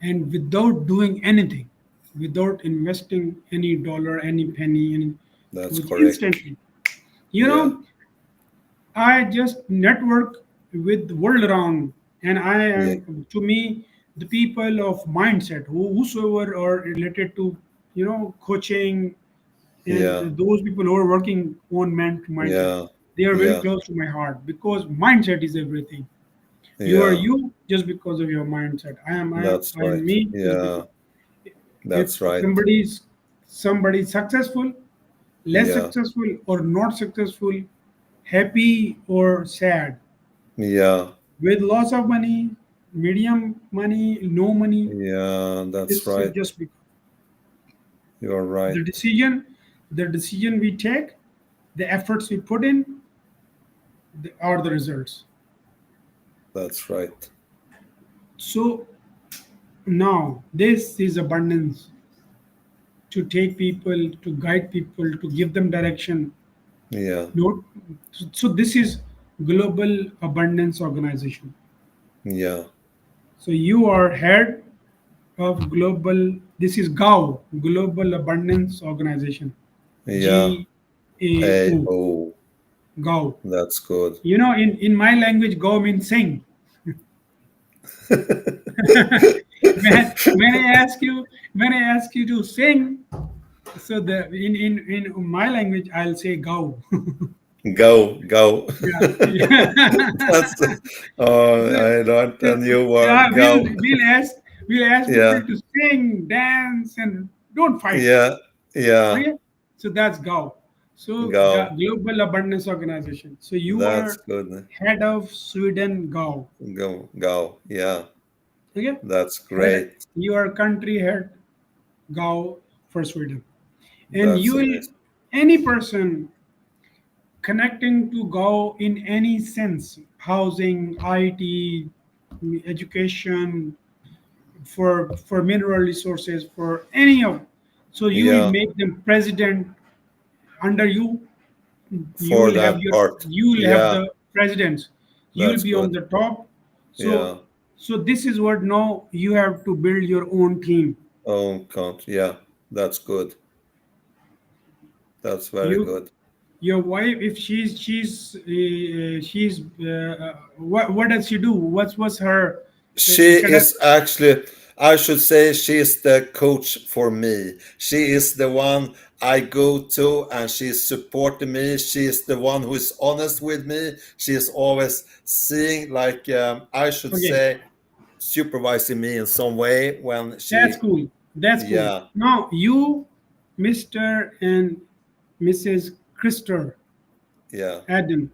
And without doing anything, without investing any dollar, any penny, any, it that's was correct. instantly. You Yeah, know, I just network with the world around, and I yeah, am, to me, the people of mindset, whosoever are related to, coaching, yeah, and those people who are working on mindset, yeah, they are very yeah, close to my heart because mindset is everything. You are yeah. you just because of your mindset. That's I am right. me just because. Yeah, If that's right. somebody's successful, less Yeah, successful, or not successful, happy or sad, yeah, with lots of money, medium money, no money, yeah, that's this is right. just because You're the right. decision the decision we take, the efforts we put in, are the results. That's right. So now this is abundance, to take people, to guide people, to give them direction. Yeah, No, so this is Global Abundance Organization. yeah, So you are head of global. This is GAO, Global Abundance Organization. yeah. GAO, Oh, GAO. that's good. In my language, GAO means sing. When I ask you to sing, so the in my language, I'll say GAO. Go, go. Yeah, yeah. That's I learned a new Yeah, word. Go. we'll ask people Yeah, to sing, dance, and don't fight. yeah, yeah. Okay, so that's GAO. So Go. Global Abundance Organization. So you That's are good. head of Sweden GAO. Go, go. Yeah, Okay, that's head, great. you are country head GAO for Sweden, and you That's will, amazing. any person connecting to GAO in any sense, housing, IT, education, for mineral resources, for any of, so you will Yeah, make them president under you. You for will have that your, part. you will have Yeah, the presidents, you will that's be on good. the top. Yeah, So this is what, now you have to build your own team. own count. Yeah, that's good. That's very You, good. your wife, if she's what does she do, what's her She academic? is actually, I should say, she is the coach for me. She is the one I go to and she's supporting me. She is the one who is honest with me. She is always seeing, like, I should Okay, say, supervising me in some way when that's she, cool. That's cool. yeah, Now you, Mr. and Mrs. Krister, yeah, Edmund.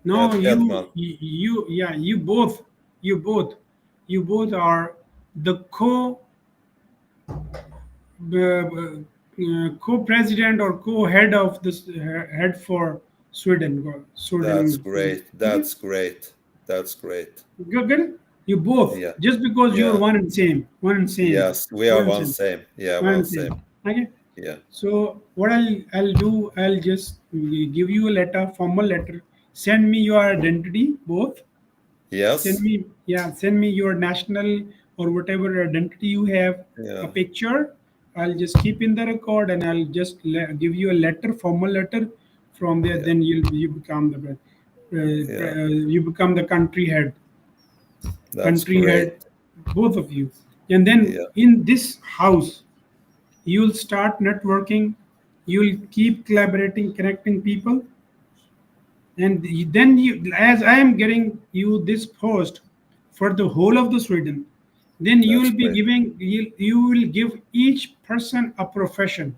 Now Edman, yeah, you both, you both are the co-president or co-head of this, head for that's Sweden. great. Okay, That's great. That's great. good. You both, Yeah, just because you are yeah, yes, we are one and one same, same. Yeah, one one and same. same. Okay. Yeah, So what I'll do, I'll just give you a letter, formal letter. Send me your identity, both. Send yes, me, yeah, send me your national or whatever identity you have, a yeah, picture. I'll just keep in the record, and I'll just give you a letter, formal letter. From there, yeah, then you become the yeah. you become the That's country great. head, both of you. And then Yeah, in this house, you'll start networking, you'll keep collaborating, connecting people, and then you, as I am getting you this post for the whole of the Sweden, then you That's will be great. giving, you will give each person a profession,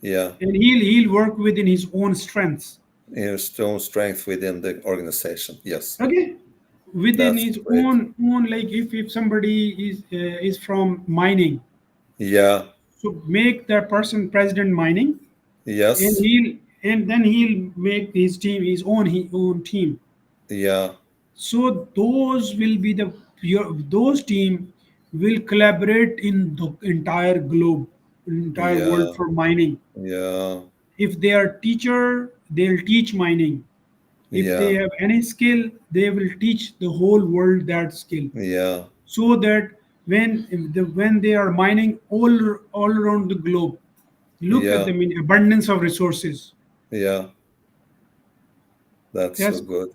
Yeah. and he'll work within his own strengths. Your strong strength within the organization. Yes. Okay, within That's his great. own, like if somebody is from mining, Yeah. so make that person president mining, and Yes. he'll, and then he'll make his team his own team. Yeah. So those will be the, those team will collaborate in the entire globe, entire world Yeah. for mining. Yeah. If they are teacher, they'll teach mining. If they Yeah. have any skill, they will teach the whole world that skill. Yeah. So that when they are mining all around the globe, look at Yeah. the abundance of resources. Yeah. That's so Yes. good.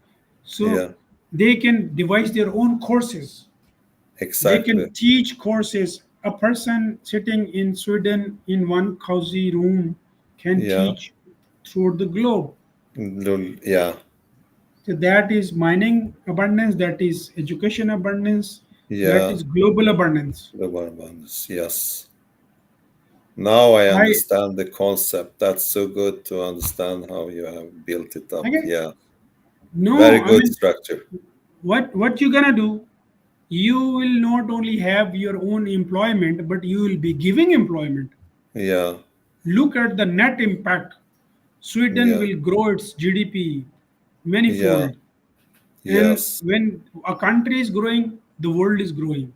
So Yeah. they can devise their own courses. They Exactly. can teach courses. A person sitting in Sweden in one cozy room can Yeah. teach throughout the globe. Yeah. So that is mining abundance, that is education abundance, that Yeah. is global abundance. The one ones. Yes. Now I I understand the concept. That's so good to understand how you have built it up. okay. Yeah. Very No, I good mean, structure. what you gonna do? You will not only have your own employment, but you will be giving employment. Yeah. Look at the net impact. Sweden Yeah. will grow its GDP Yeah. manifold. And Yes. when a country is growing, the world is growing.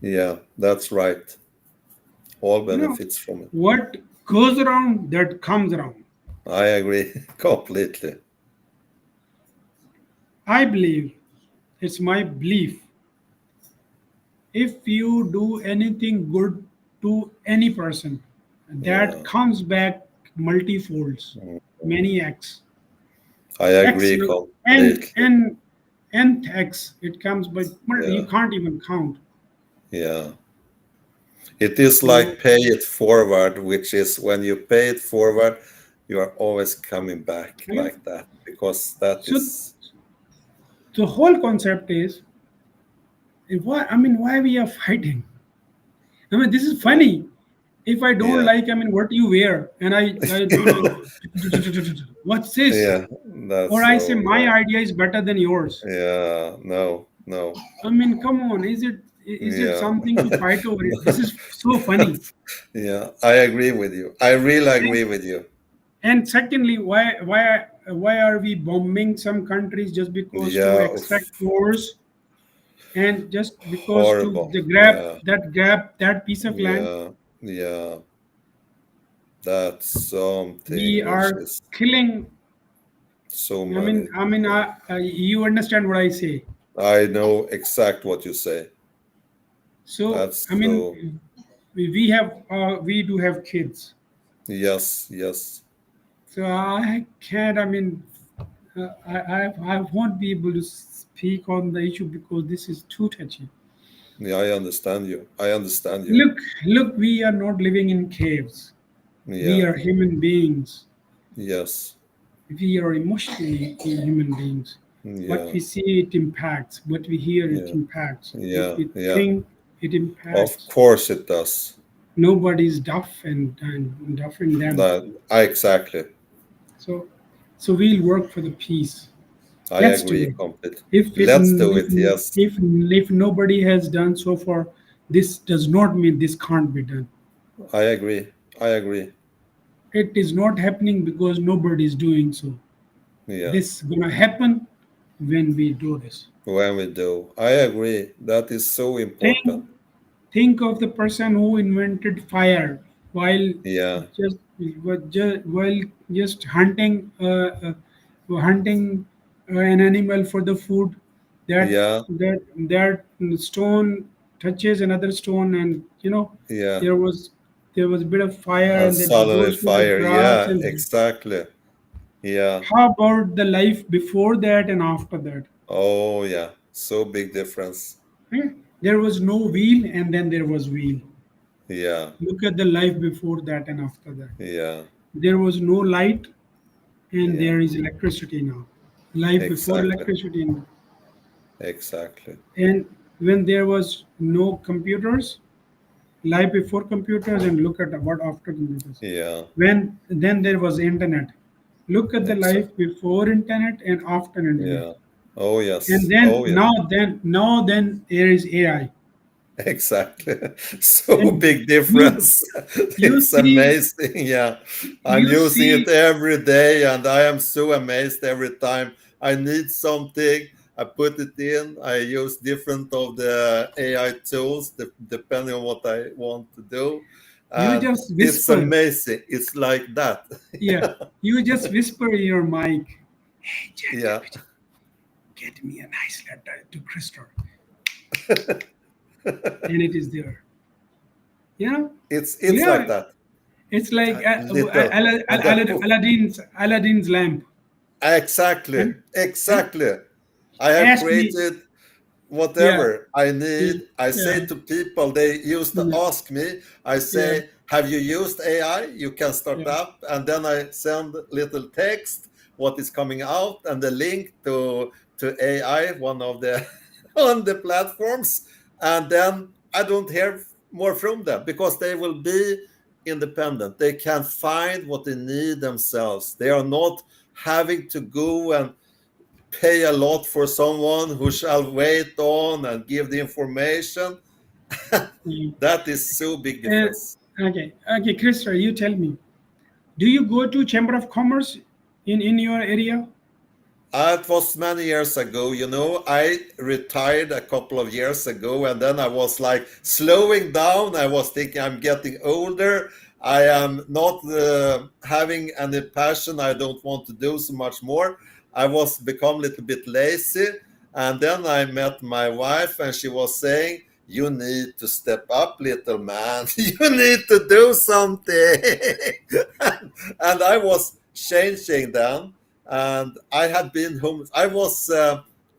Yeah. That's right. All You know, benefits from it. what goes around, that comes around. I agree completely. I believe, it's my belief, if you do anything good to any person, that Yeah. comes back multifolds, Mm. many X. I X, agree and completely. nth X, it comes by, you Yeah. can't even count. Yeah. It is So, like pay it forward, which is when you pay it forward, you are always coming back okay. like that because that So is, the whole concept is, why, I mean, why we are fighting? I mean, this is yeah. funny. If I don't Yeah. like, I mean, what you wear, and I do, what's this? Yeah. Or That's I say so, my yeah. idea is better than yours. Yeah. No, no. I mean, come on, is it Yeah. something to fight over it? This is so funny. Yeah. I agree with you. I really And, agree with you. and secondly, why are we bombing some countries just because to Yeah. extract ores, and just because to Horrible. the Yeah. grab that piece of land? Yeah. Yeah. That's something We which are is killing. so I mean, many. Yeah. you understand what I say. I know exact what you say. So That's I so, mean, we do have kids. yes, yes. So I can't. I mean, I won't be able to speak on the issue because this is too touchy. Yeah, I understand you. I understand you. Look, we are not living in caves. We Yeah. are human beings. Yes. We are emotionally human beings. What Yeah. we see, it impacts. What we hear, it Yeah. impacts. What Yeah. we Yeah. think, it Of impacts. course it does. Nobody's deaf and deaf in them. That I exactly. So, so we'll work for the peace. I Let's do agree it. completely. If it Let's do if it. Yes. if nobody has done so far, this does not mean this can't be done. I agree. I agree. It is not happening because nobody is doing so. Yeah. This gonna happen when we do this. When we do. I agree. That is so important. Think think of the person who invented fire while Yeah. just while just hunting an animal for the food, that Yeah. that stone touches another stone, and Yeah. there was there was a bit of fire, And and then suddenly goes to the fire. grass. Yeah, And exactly. Yeah. how about the life before that and after that? Oh, yeah. So big difference. Eh? There was no wheel, and then there was wheel. Yeah. Look at the life before that and after that. Yeah. There was no light, and Yeah. there is electricity now. Life before Exactly. electricity now. Exactly. And when there was no computers, life before computers, and look at what after computers. Yeah, When then there was internet. Look at the life exactly. before internet and after internet. Yeah. Oh And yes. then Oh yes. now then there is AI. Exactly. So And big you difference. you It's see amazing. Yeah. I'm you using it see every day and I am so amazed every time I need something. I put it in. I use different of the AI tools depending on what I want to do. you And just it's whisper. amazing. It's like that. Yeah, you just whisper in your mic, "Hey, Yeah. ChatGPT, get me a nice letter to Crystal," and it is there. You know, It's like yeah, that. it's like Little and then poof. Aladdin's lamp. Exactly. And, huh? Exactly. I have Ask me. created Yeah, whatever I need. yeah, I say yeah, to people, they used to yeah, ask me, I yeah, say, have you used AI? You can start yeah. up. And then I send little text, what is coming out, and the link to AI, one of the on the platforms. And then I don't hear more from them because they will be independent. They can find what they need themselves. They are not having to go and pay a lot for someone who shall wait on and give the information. Yeah. That is so big Uh, difference. okay, Krista, you tell me. Do you go to Chamber of Commerce in your area? It was many years ago, you know. I retired a couple of years ago, and then I was like slowing down. I was thinking I'm getting older. I am not having any passion. I don't want to do so much more. I was become a little bit lazy, and then I met my wife, and she was saying, "You need to step up, little man. You need to do something." And I was changing then, and I had been home. I was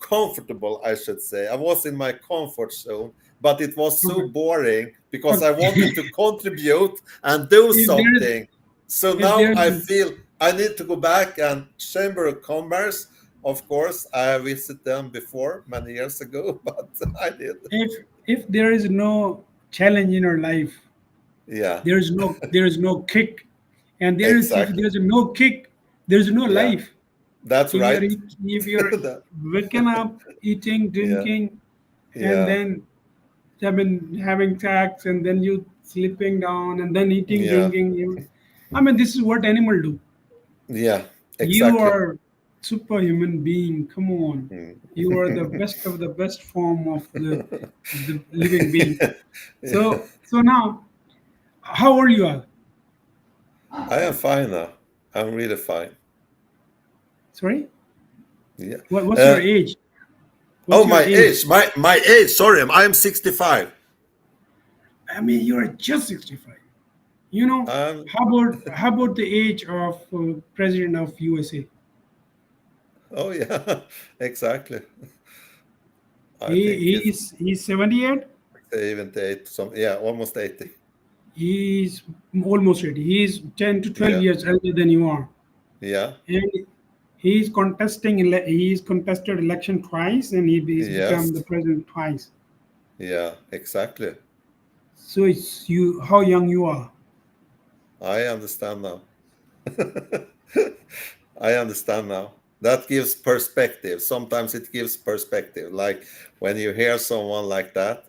comfortable, I should say. I was in my comfort zone, but it was so Okay. boring because I wanted Okay. to contribute and do if there's something. So if now there's I feel I need to go back and Chamber of Commerce. Of course, I visited them before many years ago, but I did. if there is no challenge in your life, Yeah, there is no kick, and there is if exactly. there's no kick, there's no Yeah, life. that's If you're right. if you're That- waking up, eating, yeah, drinking, and yeah, then having sex, and then you sleeping down, and then eating, yeah, drinking. I mean, this is what animal do. yeah, You exactly. are superhuman being. Come on, Mm. you are the best of the best form of the living being. Yeah. So now, how old you are? I am fine now. I'm really fine. Sorry, Yeah. what's your Uh, age? oh, What's your my age? age. My age. Sorry, I'm 65. I mean, you're just 65. You know, Um. how about the age of president of USA? Oh yeah. Exactly. I He think it's he's 78. 78. Some. Yeah, almost 80. He's almost 80. He's 10 to 12 Yeah. years elder than you are, Yeah. and he's contested election twice, and he's become the Yes. president twice. Yeah. Exactly. So it's you how young you are. I understand now. I understand now. That gives perspective. Sometimes it gives perspective. Like when you hear someone like that.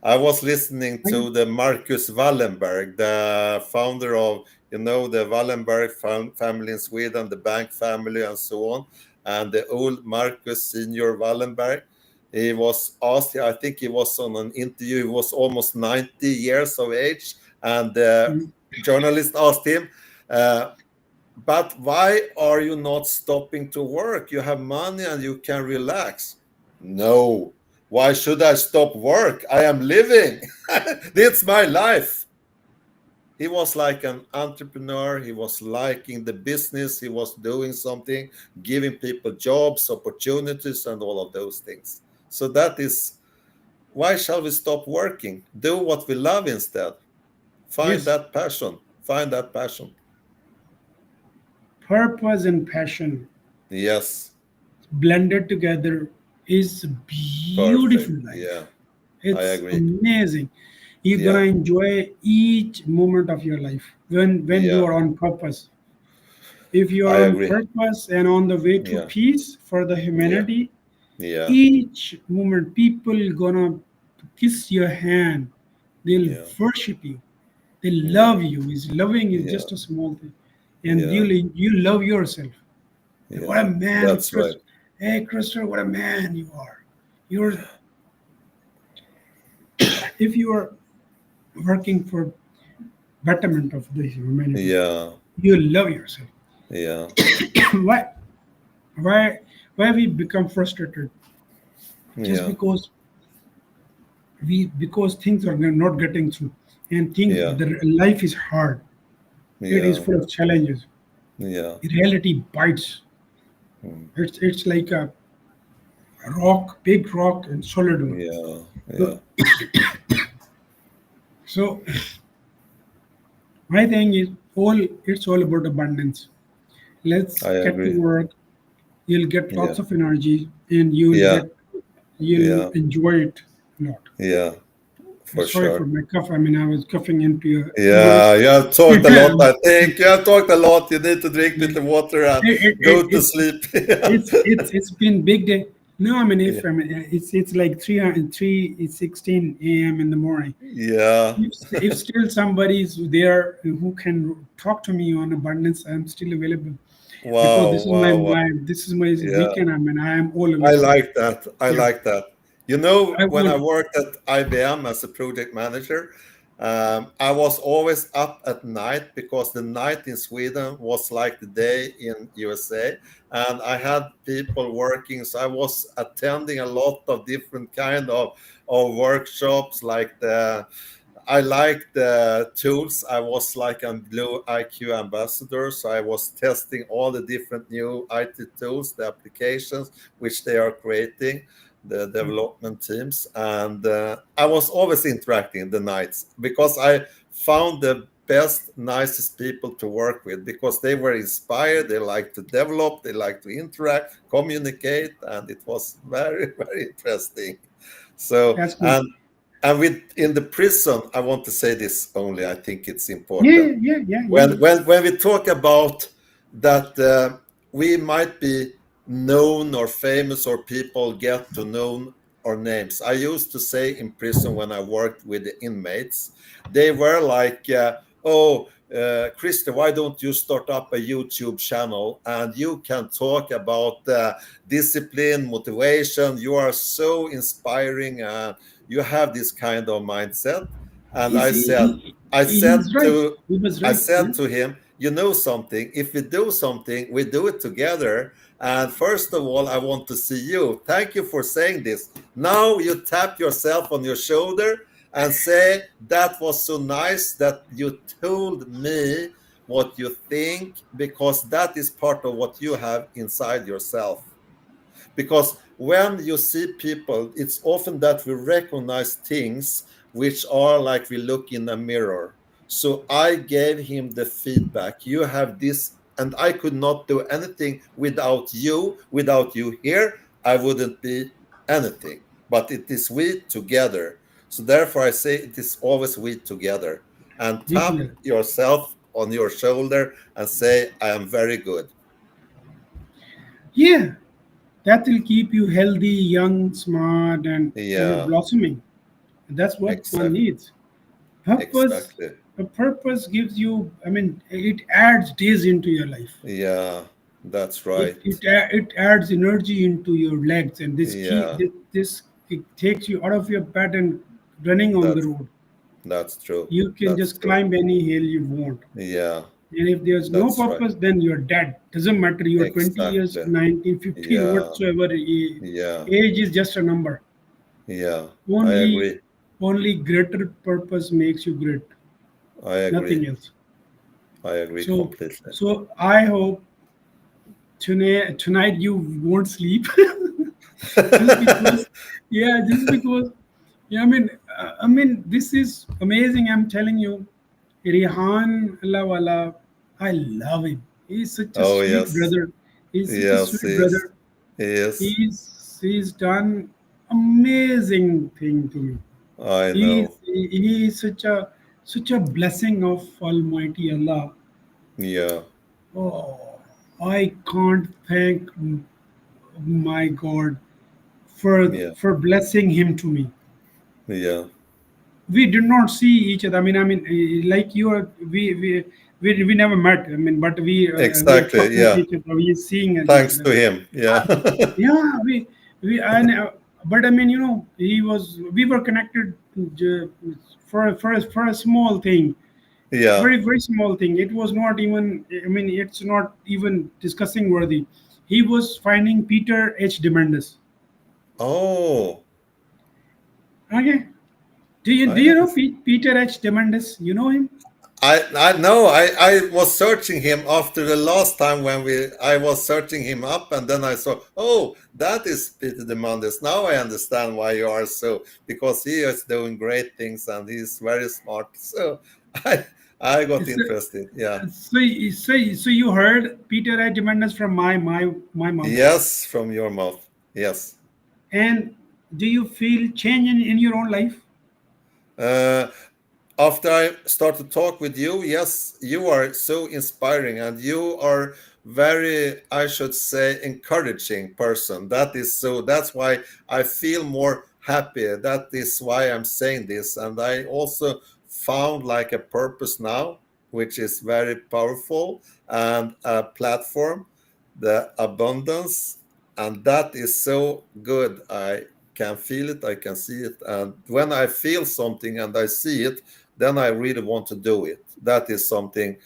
I was listening Right? to the Marcus Wallenberg, the founder of, the Wallenberg family in Sweden, the bank family, and so on. And the old Marcus Senior Wallenberg, he was asked, I think he was on an interview, he was almost 90 years of age. And the Mhm. journalist asked him, uh, but why are you not stopping to work? You have money and you can relax. No. Why should I stop work? I am living. It's my life. He was like an entrepreneur. He was liking the business. He was doing something, giving people jobs, opportunities, and all of those things. So that is why shall we stop working? Do what we love instead. Find Yes, that passion. Find that passion. purpose and passion Yes. blended together is a beautiful Perfect. life. Yeah. I It's agree. amazing. You're gonna Yeah. enjoy each moment of your life when you Yeah. are on purpose. If you I are on agree. purpose and on the way to Yeah. peace for the Yeah. humanity, Yeah. each moment people gonna kiss your hand. They'll Yeah. worship you. They Yeah. love you. Is loving is Yeah. just a small thing, and Yeah. you love yourself. What a Yeah. man, That's Chris! right. Hey, Christopher, what a man you are. You're if you are working for betterment of the humanity, Yeah. you love yourself. Yeah. why why why we become frustrated? Just Yeah. because things are not getting through, and things Yeah. the life is hard. It is Yeah. full of challenges. Yeah. Reality bites. Mm. It's like a rock, big rock, and solid one. Yeah. So, Yeah. so my thing is all it's all about abundance. Let's I get to agree. work. You'll get Yeah. lots of energy, and Yeah. you'll Yeah. enjoy it a lot. Yeah. For Sorry for sure. my cough. I mean, I was coughing into your ears. Yeah. You have talked a lot, I think. You have talked a lot. You need to drink Yeah. with the water and It, it, go to it, sleep. it's been big day. No, I mean Yeah. if I mean it's like 3:16 a.m. in the morning. Yeah. If still somebody's there who can talk to me on abundance, I'm still available because Wow. Wow. Wow. this is my Yeah. weekend. I mean I am all I available. like that. I Yeah, like that. You know, I when I will. worked at IBM as a project manager, I was always up at night because the night in Sweden was like the day in USA, and I had people working. So I was attending a lot of different kind of workshops, like the I like the tools. I was like a Blue IQ ambassador, so I was testing all the different new IT tools, the applications which they are creating, the development teams, and I was always interacting the nights because I found the best, nicest people to work with because they were inspired. They like to develop, they like to interact, communicate, and it was very, very interesting. So, That's good. and with in the prison, I want to say this only. I think it's Yeah, important yeah, yeah, yeah, when yeah. we talk about that we might be known or famous or people get to know our names. I used to say in prison when I worked with the inmates, they were like, "Oh, Christer, why don't you start up a YouTube channel and you can talk about discipline, motivation? You are so inspiring, and you have this kind of mindset." And He's, I said he's right. to He was I right. Yeah. said to him, you know something, if we do something, we do it together. And first of all, I want to see you. Thank you for saying this. Now you tap yourself on your shoulder and say, that was so nice that you told me what you think, because that is part of what you have inside yourself. Because when you see people, it's often that we recognize things which are like we look in a mirror. So I gave him the feedback. You have this, and I could not do anything without you. Without you here, I wouldn't be anything. But it is we together. So therefore, I say it is always we together. And We tap together. yourself on your shoulder and say, I am very good. Yeah, that will keep you healthy, young, smart, and Yeah, blossoming. That's what one exactly. needs. Purpose. Exactly. A purpose gives you. I mean, it adds days into your life. Yeah, that's It right. it it adds energy into your legs, and Yeah, this it takes you out of your bed and running on the that's road. that's true. You can That's just true. climb any hill you want. Yeah, And if there's no that's right. purpose, then you're dead. Doesn't matter you're 20 years, Exactly. 19, 15, Yeah, whatsoever. yeah, Age is just a number. yeah. I Only agree. only greater purpose makes you great. I agree. Nothing else. I agree So completely. so I hope tonight you won't sleep just because just because I mean this is amazing. I'm telling you, Rihan Allah Wala, I love him. He's such a Oh sweet yes. brother. He's such a Yes, sweet yes. brother. Yes. He's done amazing thing to me. I He know. he is such a blessing of Almighty Allah. Yeah, Oh, I can't thank my God for yeah, blessing him to me. yeah. We did not see each other. Like you are, we never met. But we are Exactly. talking to Yeah. each other. We are seeing each Thanks other. to him. Yeah. Yeah, we and but he was we were connected for a small thing, Yeah. very small thing. It was not even, it's not even discussing worthy. He was finding Peter H. Demandis. Oh, Okay, do I you know understand. Peter H. Demandis? You know him? I know I was searching him after the last time when we I was searching him up, and then I saw, oh, that is Peter Diamandis. Now I understand why you are so, because he is doing great things and he's very smart. So I I got So, interested. Yeah. so you heard Peter H. Demandis from my mouth. Yes, from your mouth. Yes. And do you feel change in your own life? Uh, After I start to talk with you, yes, you are so inspiring and you are very, I should say, encouraging person. That is so, that's why I feel more happy. That is why I'm saying this. And I also found like a purpose now, which is very powerful, and a platform, the abundance. And that is so good. I can feel it, I can see it. And when I feel something and I see it, then I really want to do it. That is something.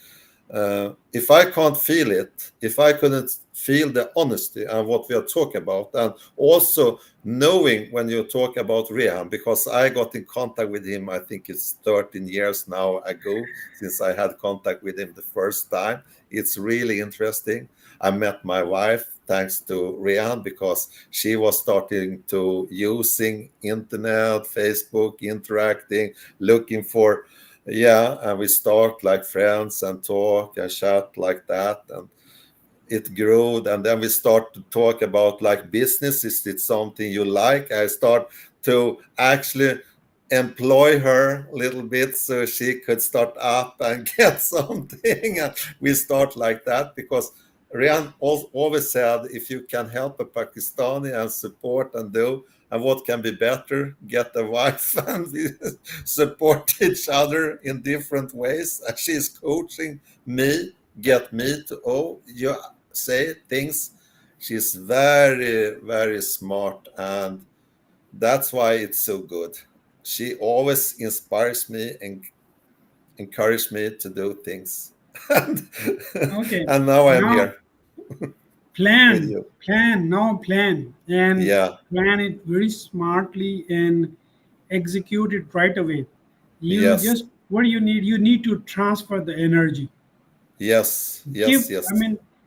If I can't feel it, if I couldn't feel the honesty and what we are talking about, and also knowing when you talk about Rehan, because I got in contact with him, I think it's 13 years now ago since I had contact with him the first time. It's really interesting. I met my wife thanks to Rehan because she was starting to using internet, Facebook, interacting, looking for, yeah, and we start like friends and talk and chat like that, and it grew, and then we start to talk about like business. Is it something you like? I start to actually employ her a little bit so she could start up and get something, and we start like that because Rian always said, if you can help a Pakistani and support and do, and what can be better, get a wife and we support each other in different ways. And she's coaching me, get me to, oh, you say things. She's very, very smart, and that's why it's so good. She always inspires me and encourages me to do things. and, Okay, and now I'm now here with plan, you. plan, and Yeah. plan it very smartly and execute it right away. You Yes. just, what do you need? You need to transfer the energy. Yes. Yes. Give, Yes.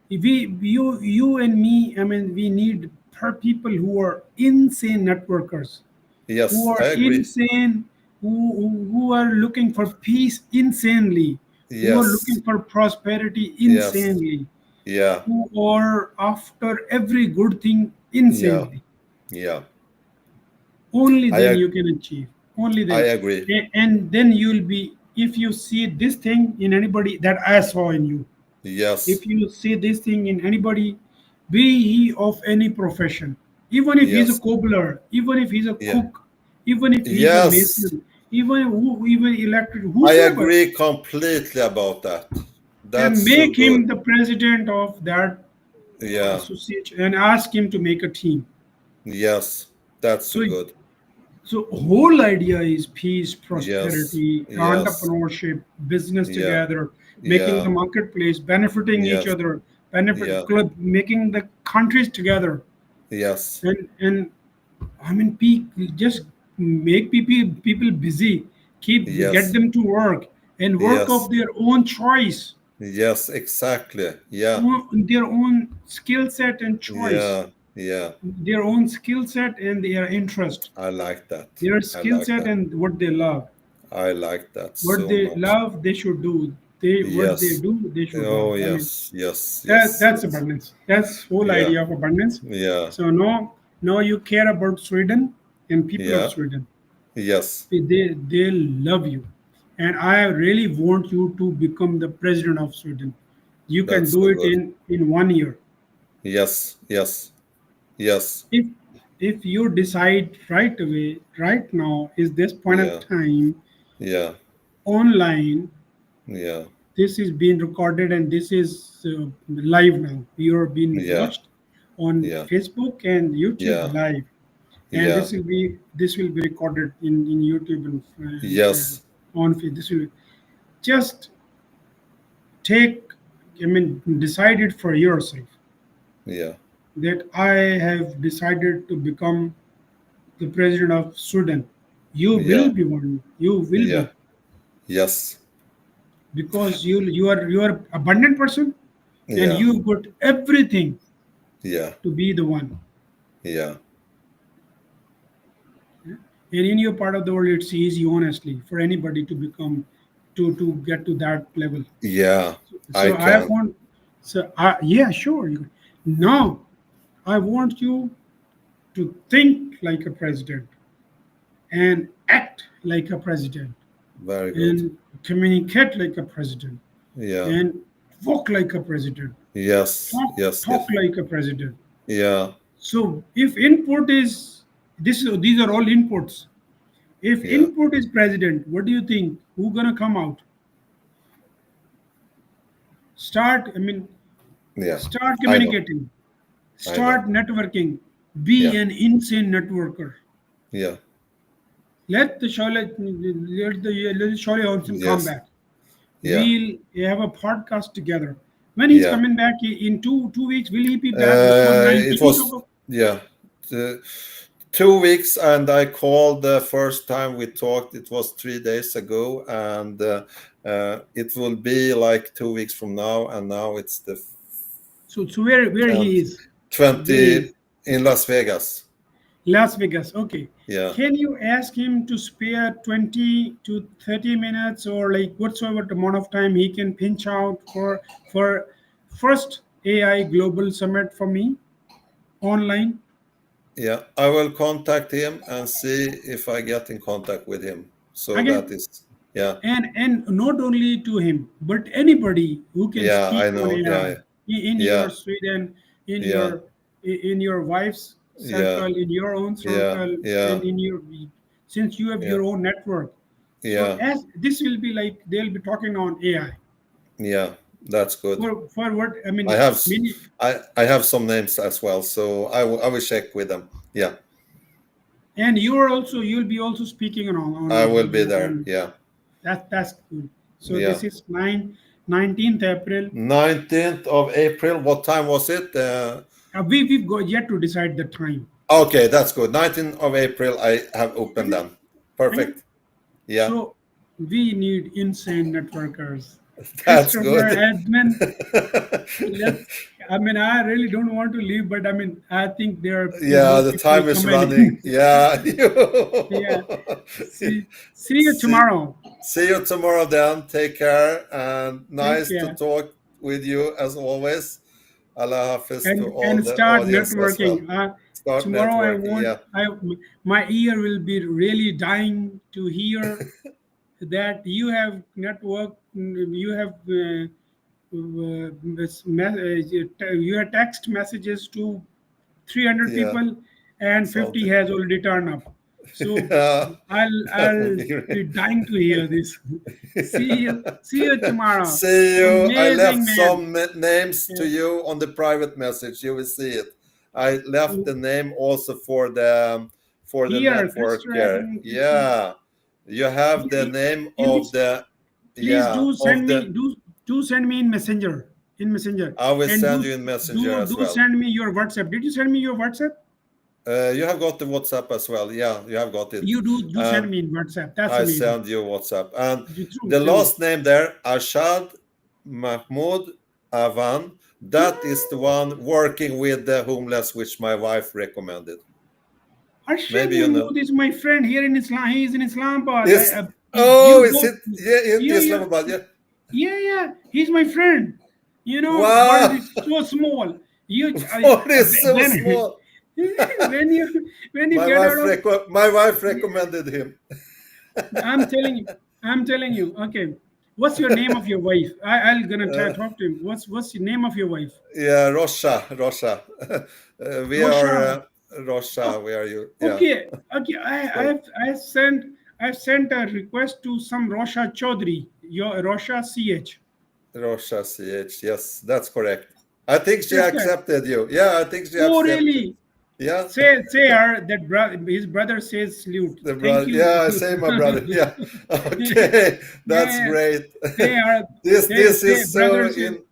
you and me, we need per people who are insane networkers, who Yes. are I agree. insane, who are looking for peace insanely, who are Yes. looking for prosperity Yes. insanely, Yeah. who are after every good thing Yeah. insanely. Yeah. Only I then ag- you can achieve. Only I then. agree. And then you'll be, if you see this thing in anybody that I saw in you, Yes. if you see this thing in anybody, be he of any profession, even if he's a Yes. cobbler, even if he's a Yeah. cook, even if he's a Yes. mason, even electric, I whosoever, agree completely about that. and That's so make good. him the president of that Yeah. association and ask him to make a team. Yes. That's so So good. So whole idea is peace, Yes. prosperity, Yes. entrepreneurship, business Yeah. together, making the Yeah. marketplace, benefiting each Yes. other, benefit Yeah. club, making the countries together, Yes. and just make people busy, keep get Yes. them to work and work Yes. of their own choice, Yes. Exactly. Yeah. their own skill set and choice, Yeah. Yeah. their own skill set and their interest, I like that. their I skill like set that. and what they love. I like that What so they much. love, they should do. They what they Yes. do, they should love. Oh, yes. Yes. That's Yes. abundance. That's whole Yeah. idea of abundance. Yeah. So now you care about Sweden and people of Yeah. Sweden. Yes. They'll love you. And I really want you to become the president of Sweden. You can That's do so it good. in 1 year. Yes. Yes. Yes. If you decide right away, right now, is this point of Yeah. time Yeah. online, Yeah. this is being recorded and this is live now. You're being Yeah. watched on Yeah. Facebook and YouTube Yeah. live, and Yeah. this will be recorded in YouTube and Yes. on this will just take. I mean, decide it for yourself Yeah. that I have decided to become the president of Sudan. You will Yeah. be one. You will Yeah. be, Yes. because you are abundant person, and Yeah. you got everything Yeah. to be the one. Yeah. Yeah? And in your part of the world, it's easy, honestly, for anybody to become to get to that level. Yeah. I So I can. want. So yeah, sure. Now I want you to think like a president and act like a president Very good. and communicate like a president Yeah. and walk like a president, Yes. Yes. talk Yes. like a president. Yeah. So if input is these are all inputs. If Yeah. input is president, what do you think? Who gonna come out? Start. I mean, Yeah. start I know. communicating. I know. Start networking. Be Yeah. an insane networker. Yeah. Let the Shirley Olsen come Yes. back. Yeah. We'll have a podcast together. When he's Yeah. coming back in 2 weeks, will he be back before It 19th was, of? yeah, the 2 weeks, and I called the first time we talked. It was 3 days ago, and it will be like 2 weeks from now. And now it's the So where 10th, he is? Where he 20 is? in Las Vegas. Las Vegas. Okay. Yeah, Can you ask him to spare 20 to 30 minutes or like whatsoever amount of time he can pinch out for first AI Global Summit for me online? yeah. I will contact him and see if I get in contact with him. So that Again, is, yeah, and not only to him but anybody who can yeah. speak I on know. AI Yeah, in your yeah, Sweden, in yeah, your wife's yeah, circle, in your own yeah, circle, yeah, and in your, since you have yeah, your own network. So yeah, as this will be like they'll be talking on AI yeah. That's good. for what I I mean have many. I have some names as well, so I will check with them. Yeah, And you'll be also speaking I will be on, there. Yeah, that's good. So yeah. this is 19th April. 19th of April. What time was it? We've got yet to decide the time. Okay, that's good. 19th of April. I have opened Okay? them. Okay? Perfect. Yeah, So we need insane networkers. that's Christopher good. Edmund, let's. I mean, I really don't want to leave, but I mean, I think there are Yeah, more the people time is running. coming. Yeah. Yeah. See you See, tomorrow. see you tomorrow then. Take care, and Take nice to care. talk with you as always. Allah Hafiz to all And the start audience as well. networking. Start Tomorrow I networking. want. Yeah. My ear will be really dying to hear that you have network. You have. You have text messages to 300 Yeah. people and 50 Something. has already turned up. So Yeah. That would I'll be be great. dying to hear this. See you tomorrow. See you. I Amazing left man. some names to Yeah. you on the private message. You will see it. I left the name also for the Here, network Christopher here. Edmund. Yeah. You have the name of Please, the, please yeah, of the, do send me in Messenger, I will and send you in Messenger as do well. send me your WhatsApp. Did you send me your WhatsApp? You have got the WhatsApp as well. Yeah, you have got it. You do send And me in WhatsApp. That's I amazing. send you WhatsApp. And True, the true. last name there, Arshad Mahmoud Avan, that is the one working with the homeless, which my wife recommended. Arshad Maybe you know. Mahmood is my friend here in Islam. He is in Islamabad. Is Oh, You is go. it? Yeah, in Yeah, yeah, Islamabad. Yeah. yeah. He's my friend. You know, world Wow. is so small. You What is so when small? when you My get out wife of, my wife recommended him. I'm telling you, I'm telling you. Okay, what's your name of your wife? I'll gonna try Uh, talk to him. What's the name of your wife? yeah, Rosha. We are Rosha. Rosha. Oh, We are you. Yeah. okay, okay. So I've sent a request to some Rosha Chaudhary. Your Rosha CH Rosha CH. Yes, that's correct. I think she sister. accepted you. Yeah, I think she Oh, accepted. really? Yeah. Say her that his brother says salute. The Thank brother. you. Yeah, I say my brother. Yeah. Okay, Yeah, that's yeah. great. Say her. This Say is so brother says. in.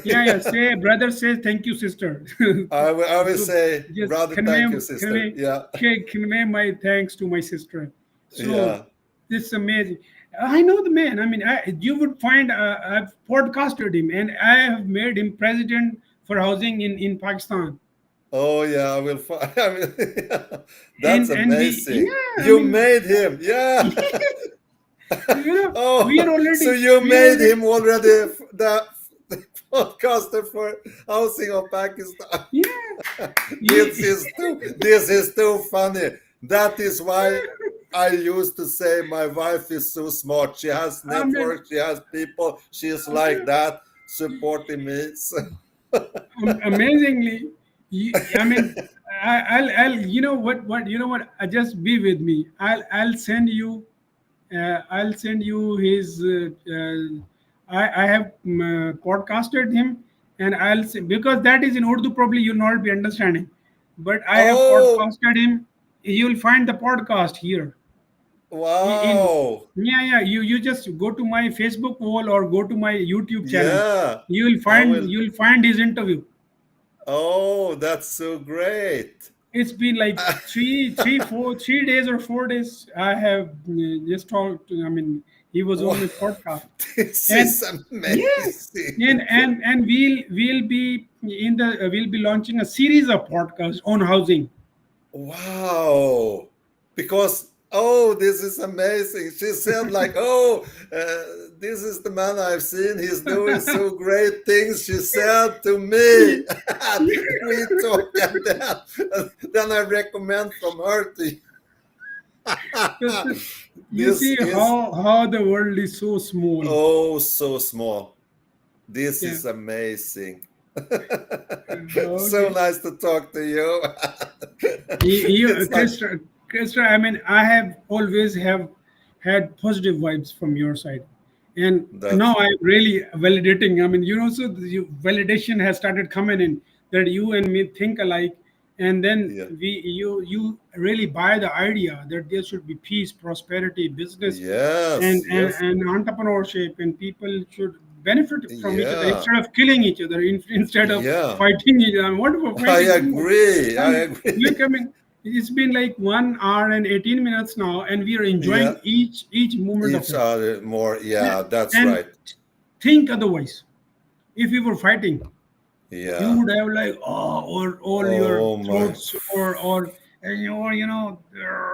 Yeah, yeah. Say brother says thank you, sister. I will So say, just brother, thank you, sister. Yeah. convey my thanks to my sister. So Yeah. this is amazing. I know the man. I mean, you would find I've podcasted him, and I have made him president for housing in Pakistan. Oh yeah, I will. I will, that's And we, amazing. yeah, I You mean, made him. Yeah. we are Oh, so already you we are made already him already the podcaster for housing of Pakistan. yeah. He, This is too funny. That is why I used to say my wife is so smart. She has I mean, network. She has people. She's like that, supporting me. So, amazingly, I mean, I'll you know what? Just be with me. I'll send you his. I have podcasted him, and I'll say, because that is in Urdu. Probably you'll not be understanding, but I have oh, podcasted him. You'll find the podcast here. In wow. yeah, you just go to my Facebook wall or go to my YouTube channel. Yeah, You'll I find will. you'll find his interview. Oh, that's so great. It's been like 3 days or 4 days. I have just talked. I mean, he was on Wow, my podcast, this and is yeah, amazing. and we'll be launching a series of podcasts on housing. Wow. Because, oh, this is amazing. She said, like, oh, this is the man I've seen. He's doing so great things. She said to me, we talk, and then I recommend from her to But you this see is, how the world is so small. oh, so small. This Yeah. is amazing. So Okay. nice to talk to you. It's like Krista, I mean, I have always have had positive vibes from your side, and now that's, I'm really validating. I mean, so validation has started coming in that you and me think alike, and then yeah. you really buy the idea that there should be peace, prosperity, business, Yes, yes. and entrepreneurship, and people should benefit from each other Yeah, instead of killing each other, instead of yeah. fighting each other. Wonderful I fighting. Come on. agree. I I mean, agree. look, I mean, it's been like 1 hour and 18 minutes now, and we are Yeah, enjoying each moment of each it. other more. And, Yeah, that's and right. think otherwise. If we were fighting, you Yeah. would have like, oh, or all your Oh my. throats or and I mean,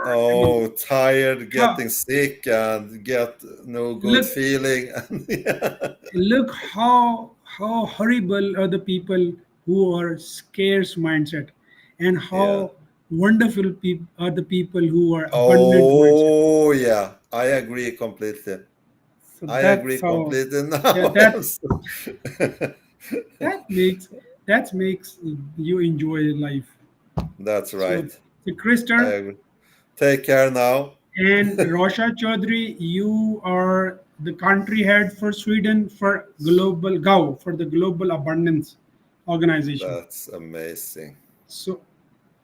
Oh, tired, how, getting sick, and get no good look feeling. Yeah. look how horrible are the people who are scarce mindset, and Yeah. how wonderful are the people who are abundant mindset. Oh, yeah. I agree completely. So I that's agree how, completely yeah, now. that that makes that makes you enjoy life. That's So, right. so I Krista agree. Take care now. and Rosha Chaudhary, you are the country head for Sweden for global GAU, for the Global Abundance Organization. That's amazing. So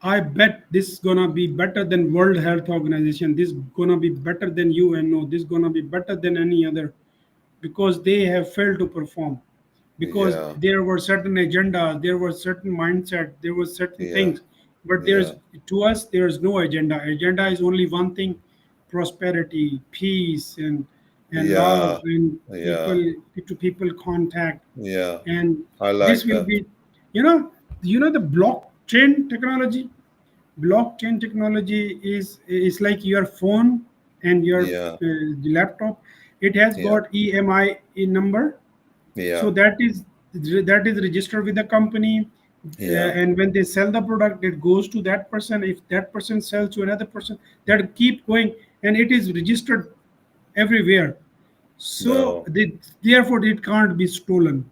I bet this is gonna be better than World Health Organization. This is gonna be better than UNO. This is gonna be better than any other, because they have failed to perform. Because Yeah. there were certain agendas, there were certain mindset, there were certain Yeah. things. But Yeah. to us there is no agenda. Agenda is only one thing: prosperity, peace, and love, Yeah. and Yeah. people to people contact. Yeah. And I this like will that. be, the blockchain technology is like your phone and your Yeah. laptop. It has Yeah. got EMI number, so Yeah. that is registered with the company. Yeah. and when they sell the product, it goes to that person. If that person sells to another person, that keep going, and it is registered everywhere. So No, therefore it can't be stolen.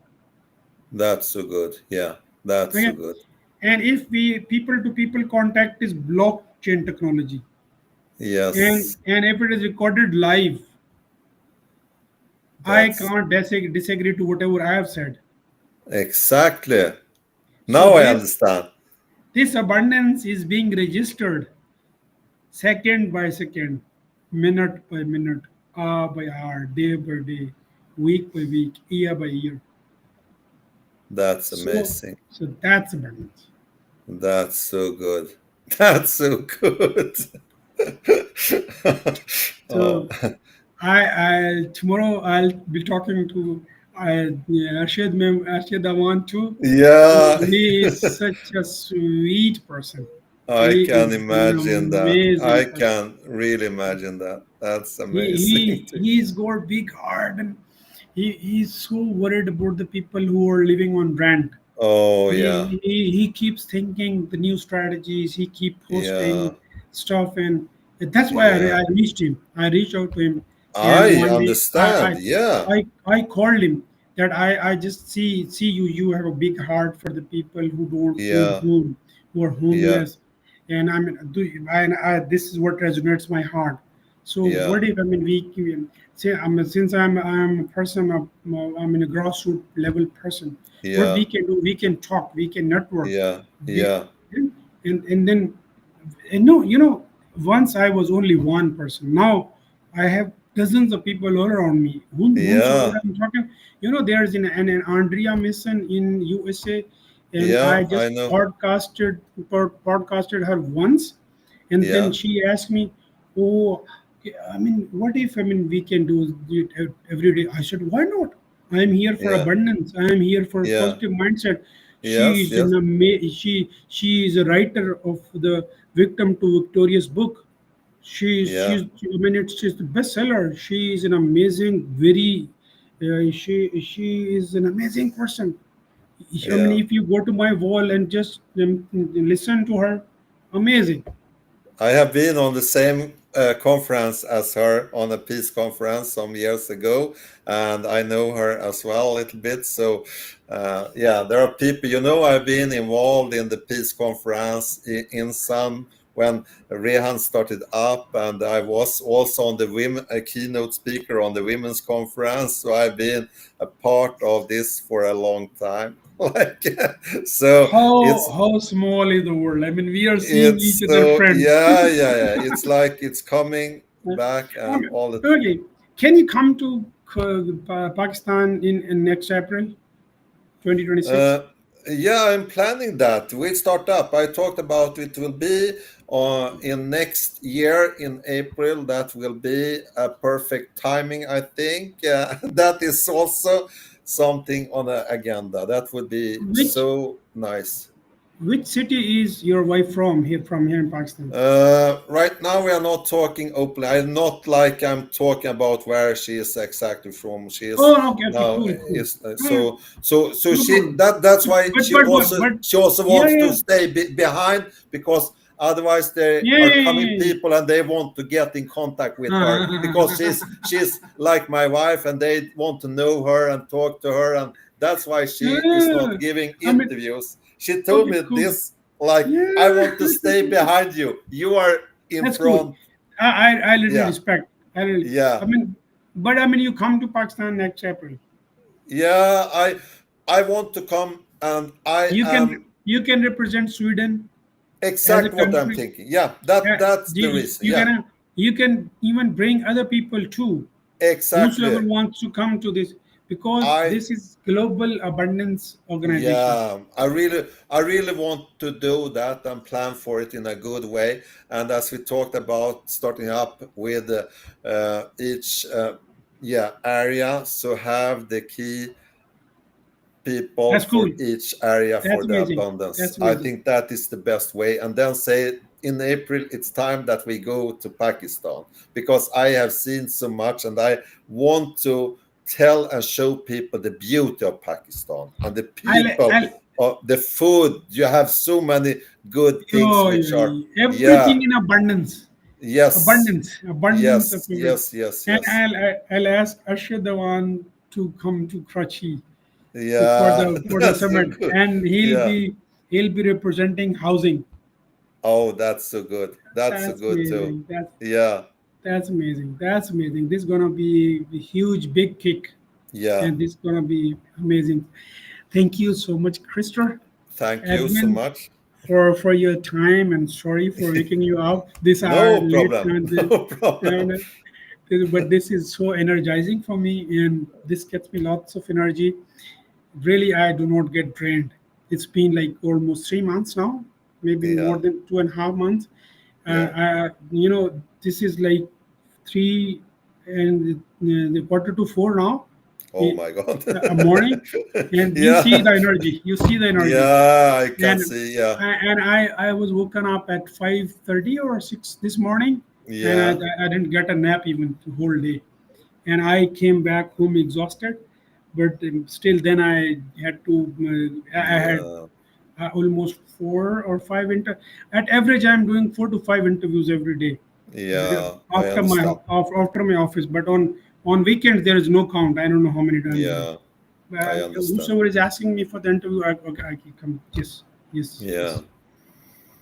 that's so good. Yeah, that's so Okay. good. And if we people to people contact is blockchain technology, Yes, and if it is recorded live, I that's can't disagree to whatever I have said. exactly. So Now I understand. this abundance is being registered second by second, minute by minute, hour by hour, day by day, week by week, year by year. That's So amazing. so that's abundance. That's so good. That's so good. Oh, So I tomorrow I'll be talking to Arshad Mem Arshad Awan too. yeah, He is such a sweet person. I He can is an imagine that. amazing I person. can really imagine that. That's He amazing. he's got big heart, and he's so worried about the people who are living on rent. Oh, yeah, He keeps thinking the new strategies. He keep posting yeah, stuff, and that's why yeah. I reached him. I reached out to him, and I one day understand. Yeah, I called him that I just see you. You have a big heart for the people who don't own yeah, home, who are yeah, homeless, and this is what resonates my heart. So yeah, what if we since I'm a person of I'm in a grassroots level person, what yeah, we can do, we can talk, we can network, yeah, we yeah, and then no, once I was only one person. Now I have dozens of people all around me. Whomsoever yeah, I'm talking, there's an Andrea Mason in USA, and yeah. I I just know. podcasted her once, and then Yeah, she asked me, "Oh, what if we can do it every day?" I said, "Why not? I am here for yeah, abundance. I am here for yeah. positive mindset." She Yes, is yes, she is a writer of the Victim to Victorious book. yeah, She's the bestseller. She is an amazing, very she is an amazing person. yeah. If you go to my wall and just listen to her, amazing. I have been on the same conference as her on a peace conference some years ago, and I know her as well a little bit. So, yeah, there are people, I've been involved in the peace conference in some when Rehan started up, and I was also on the women, a keynote speaker on the women's conference. So I've been a part of this for a long time. Like, so it's How small is the world? We are seeing each it's other so friends. yeah, yeah, yeah. It's like it's coming back and Okay. all the Okay. Can you come to Pakistan in next April 2026? uh yeah, I'm planning that. We start up. I talked about it will be in next year in April. That will be a perfect timing, I think. That is also something on the agenda. That would be Which so nice. which city is your wife from here in Pakistan? Right now we are not talking openly. I'm not like I'm talking about where she is exactly from. She is Oh, okay, okay, now cool, cool. is Oh, yeah, so no she problem. that's why But she also yeah, wants to yeah, stay behind because otherwise there yeah, are yeah, coming yeah, people and they want to get in contact with her because yeah. she's like my wife and they want to know her and talk to her, and that's why she is not Yeah. giving I mean, interviews. She told okay, me cool. this, like, I Yeah, want to stay behind you. You are in that's cool. front. I really Yeah, respect. I really, yeah, I mean, but you come to Pakistan next April. yeah. I want to come, and I am You can represent Sweden as a exact what I'm country. thinking. Yeah, that's the You, reason. you Yeah, can you can even bring other people too, whosoever exactly. wants to come to this, because I this is global abundance organization. Yeah, I really want to do that and plan for it in a good way. And as we talked about, starting up with each yeah area, so have the key people That's for cool. each area for That's the amazing. abundance. That's I amazing. think that is the best way. And then say in April, it's time that we go to Pakistan because I have seen so much and I want to tell and show people the beauty of Pakistan and the I'll people I'll the food. You have so many good things Oh, which yeah, are, yeah. yeah, Everything in abundance, yes, abundance of yes, everything. yes, yes, And yes. I'll ask Ashad Dewan to come to Karachi Yeah, for the that's so summit, good. and Yeah. he'll be representing housing. Oh, that's so good. That's so That's good too. amazing. Yeah, That's amazing. That's amazing. This is gonna be a huge, big kick, yeah. and this is gonna be amazing. Thank you so much, Krister, Thank you so Edwin, much. for your time, and sorry for waking you up. These are No late problem. and No problem. and but this is so energizing for me, and this gets me lots of energy. Really, I do not get drained. It's been like almost 3 months now, maybe more Yeah, than 2.5 months. yeah. This is like three and the quarter to four now, Oh in my God. a morning, and you see Yeah, the energy. You see the energy, yeah, I can and see. Yeah, I was woken up at 5:30 or 6 this morning, and yeah, I didn't get a nap even the whole day, and I came back home exhausted, but still then I had to I had yeah, almost 4 or 5 at average I'm doing 4 to 5 interviews every day yeah. I after understand. after my office, but on weekends there is no count. I don't know how many times Yeah, I understand. whosoever is asking me for the interview, okay, I can come. Yes, yes, Yeah. yes.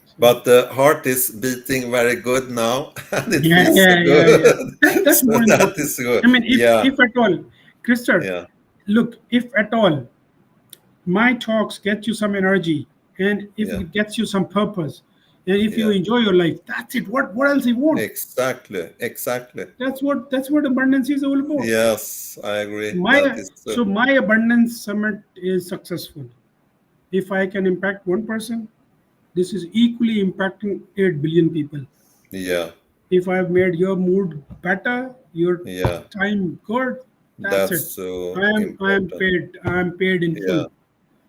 So, But the heart is beating very good now, and it yeah, feels so yeah, yeah, good. yeah. That's So more that important. is good. I mean, Yeah, if at all, Krister, yeah, look, if at all my talks get you some energy, and if yeah, it gets you some purpose, and if you yeah. enjoy your life, that's it. What else you want? Exactly, exactly. That's what abundance is all about. Yes, I agree. That My is so my abundance summit is successful. If I can impact one person, this is equally impacting 8 billion people. yeah, If I've made your mood better, your yeah. time good, that's it. That's so I am important. paid. I am paid in Yeah, full.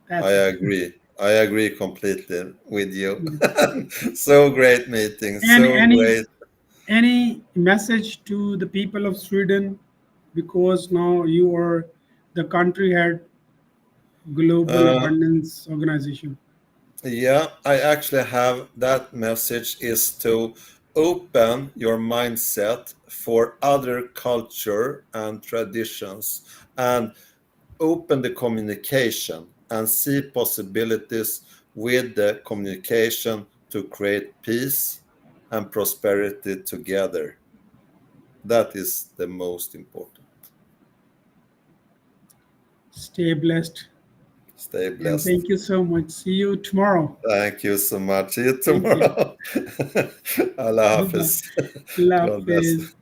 I That's it. agree. I agree completely with you. So great meeting. And So great. any message to the people of Sweden, because now you are the country head global Uh, abundance organization. yeah, I actually have that message is to open your mindset for other culture and traditions and open the communication and see possibilities with the communication to create peace and prosperity together. That is the most important. Stay blessed Stay and blessed. thank you so much. See you tomorrow. Thank you so much. See you Thank you. tomorrow. Allah Bye bye. Hafiz. Allah God bless. Hafiz.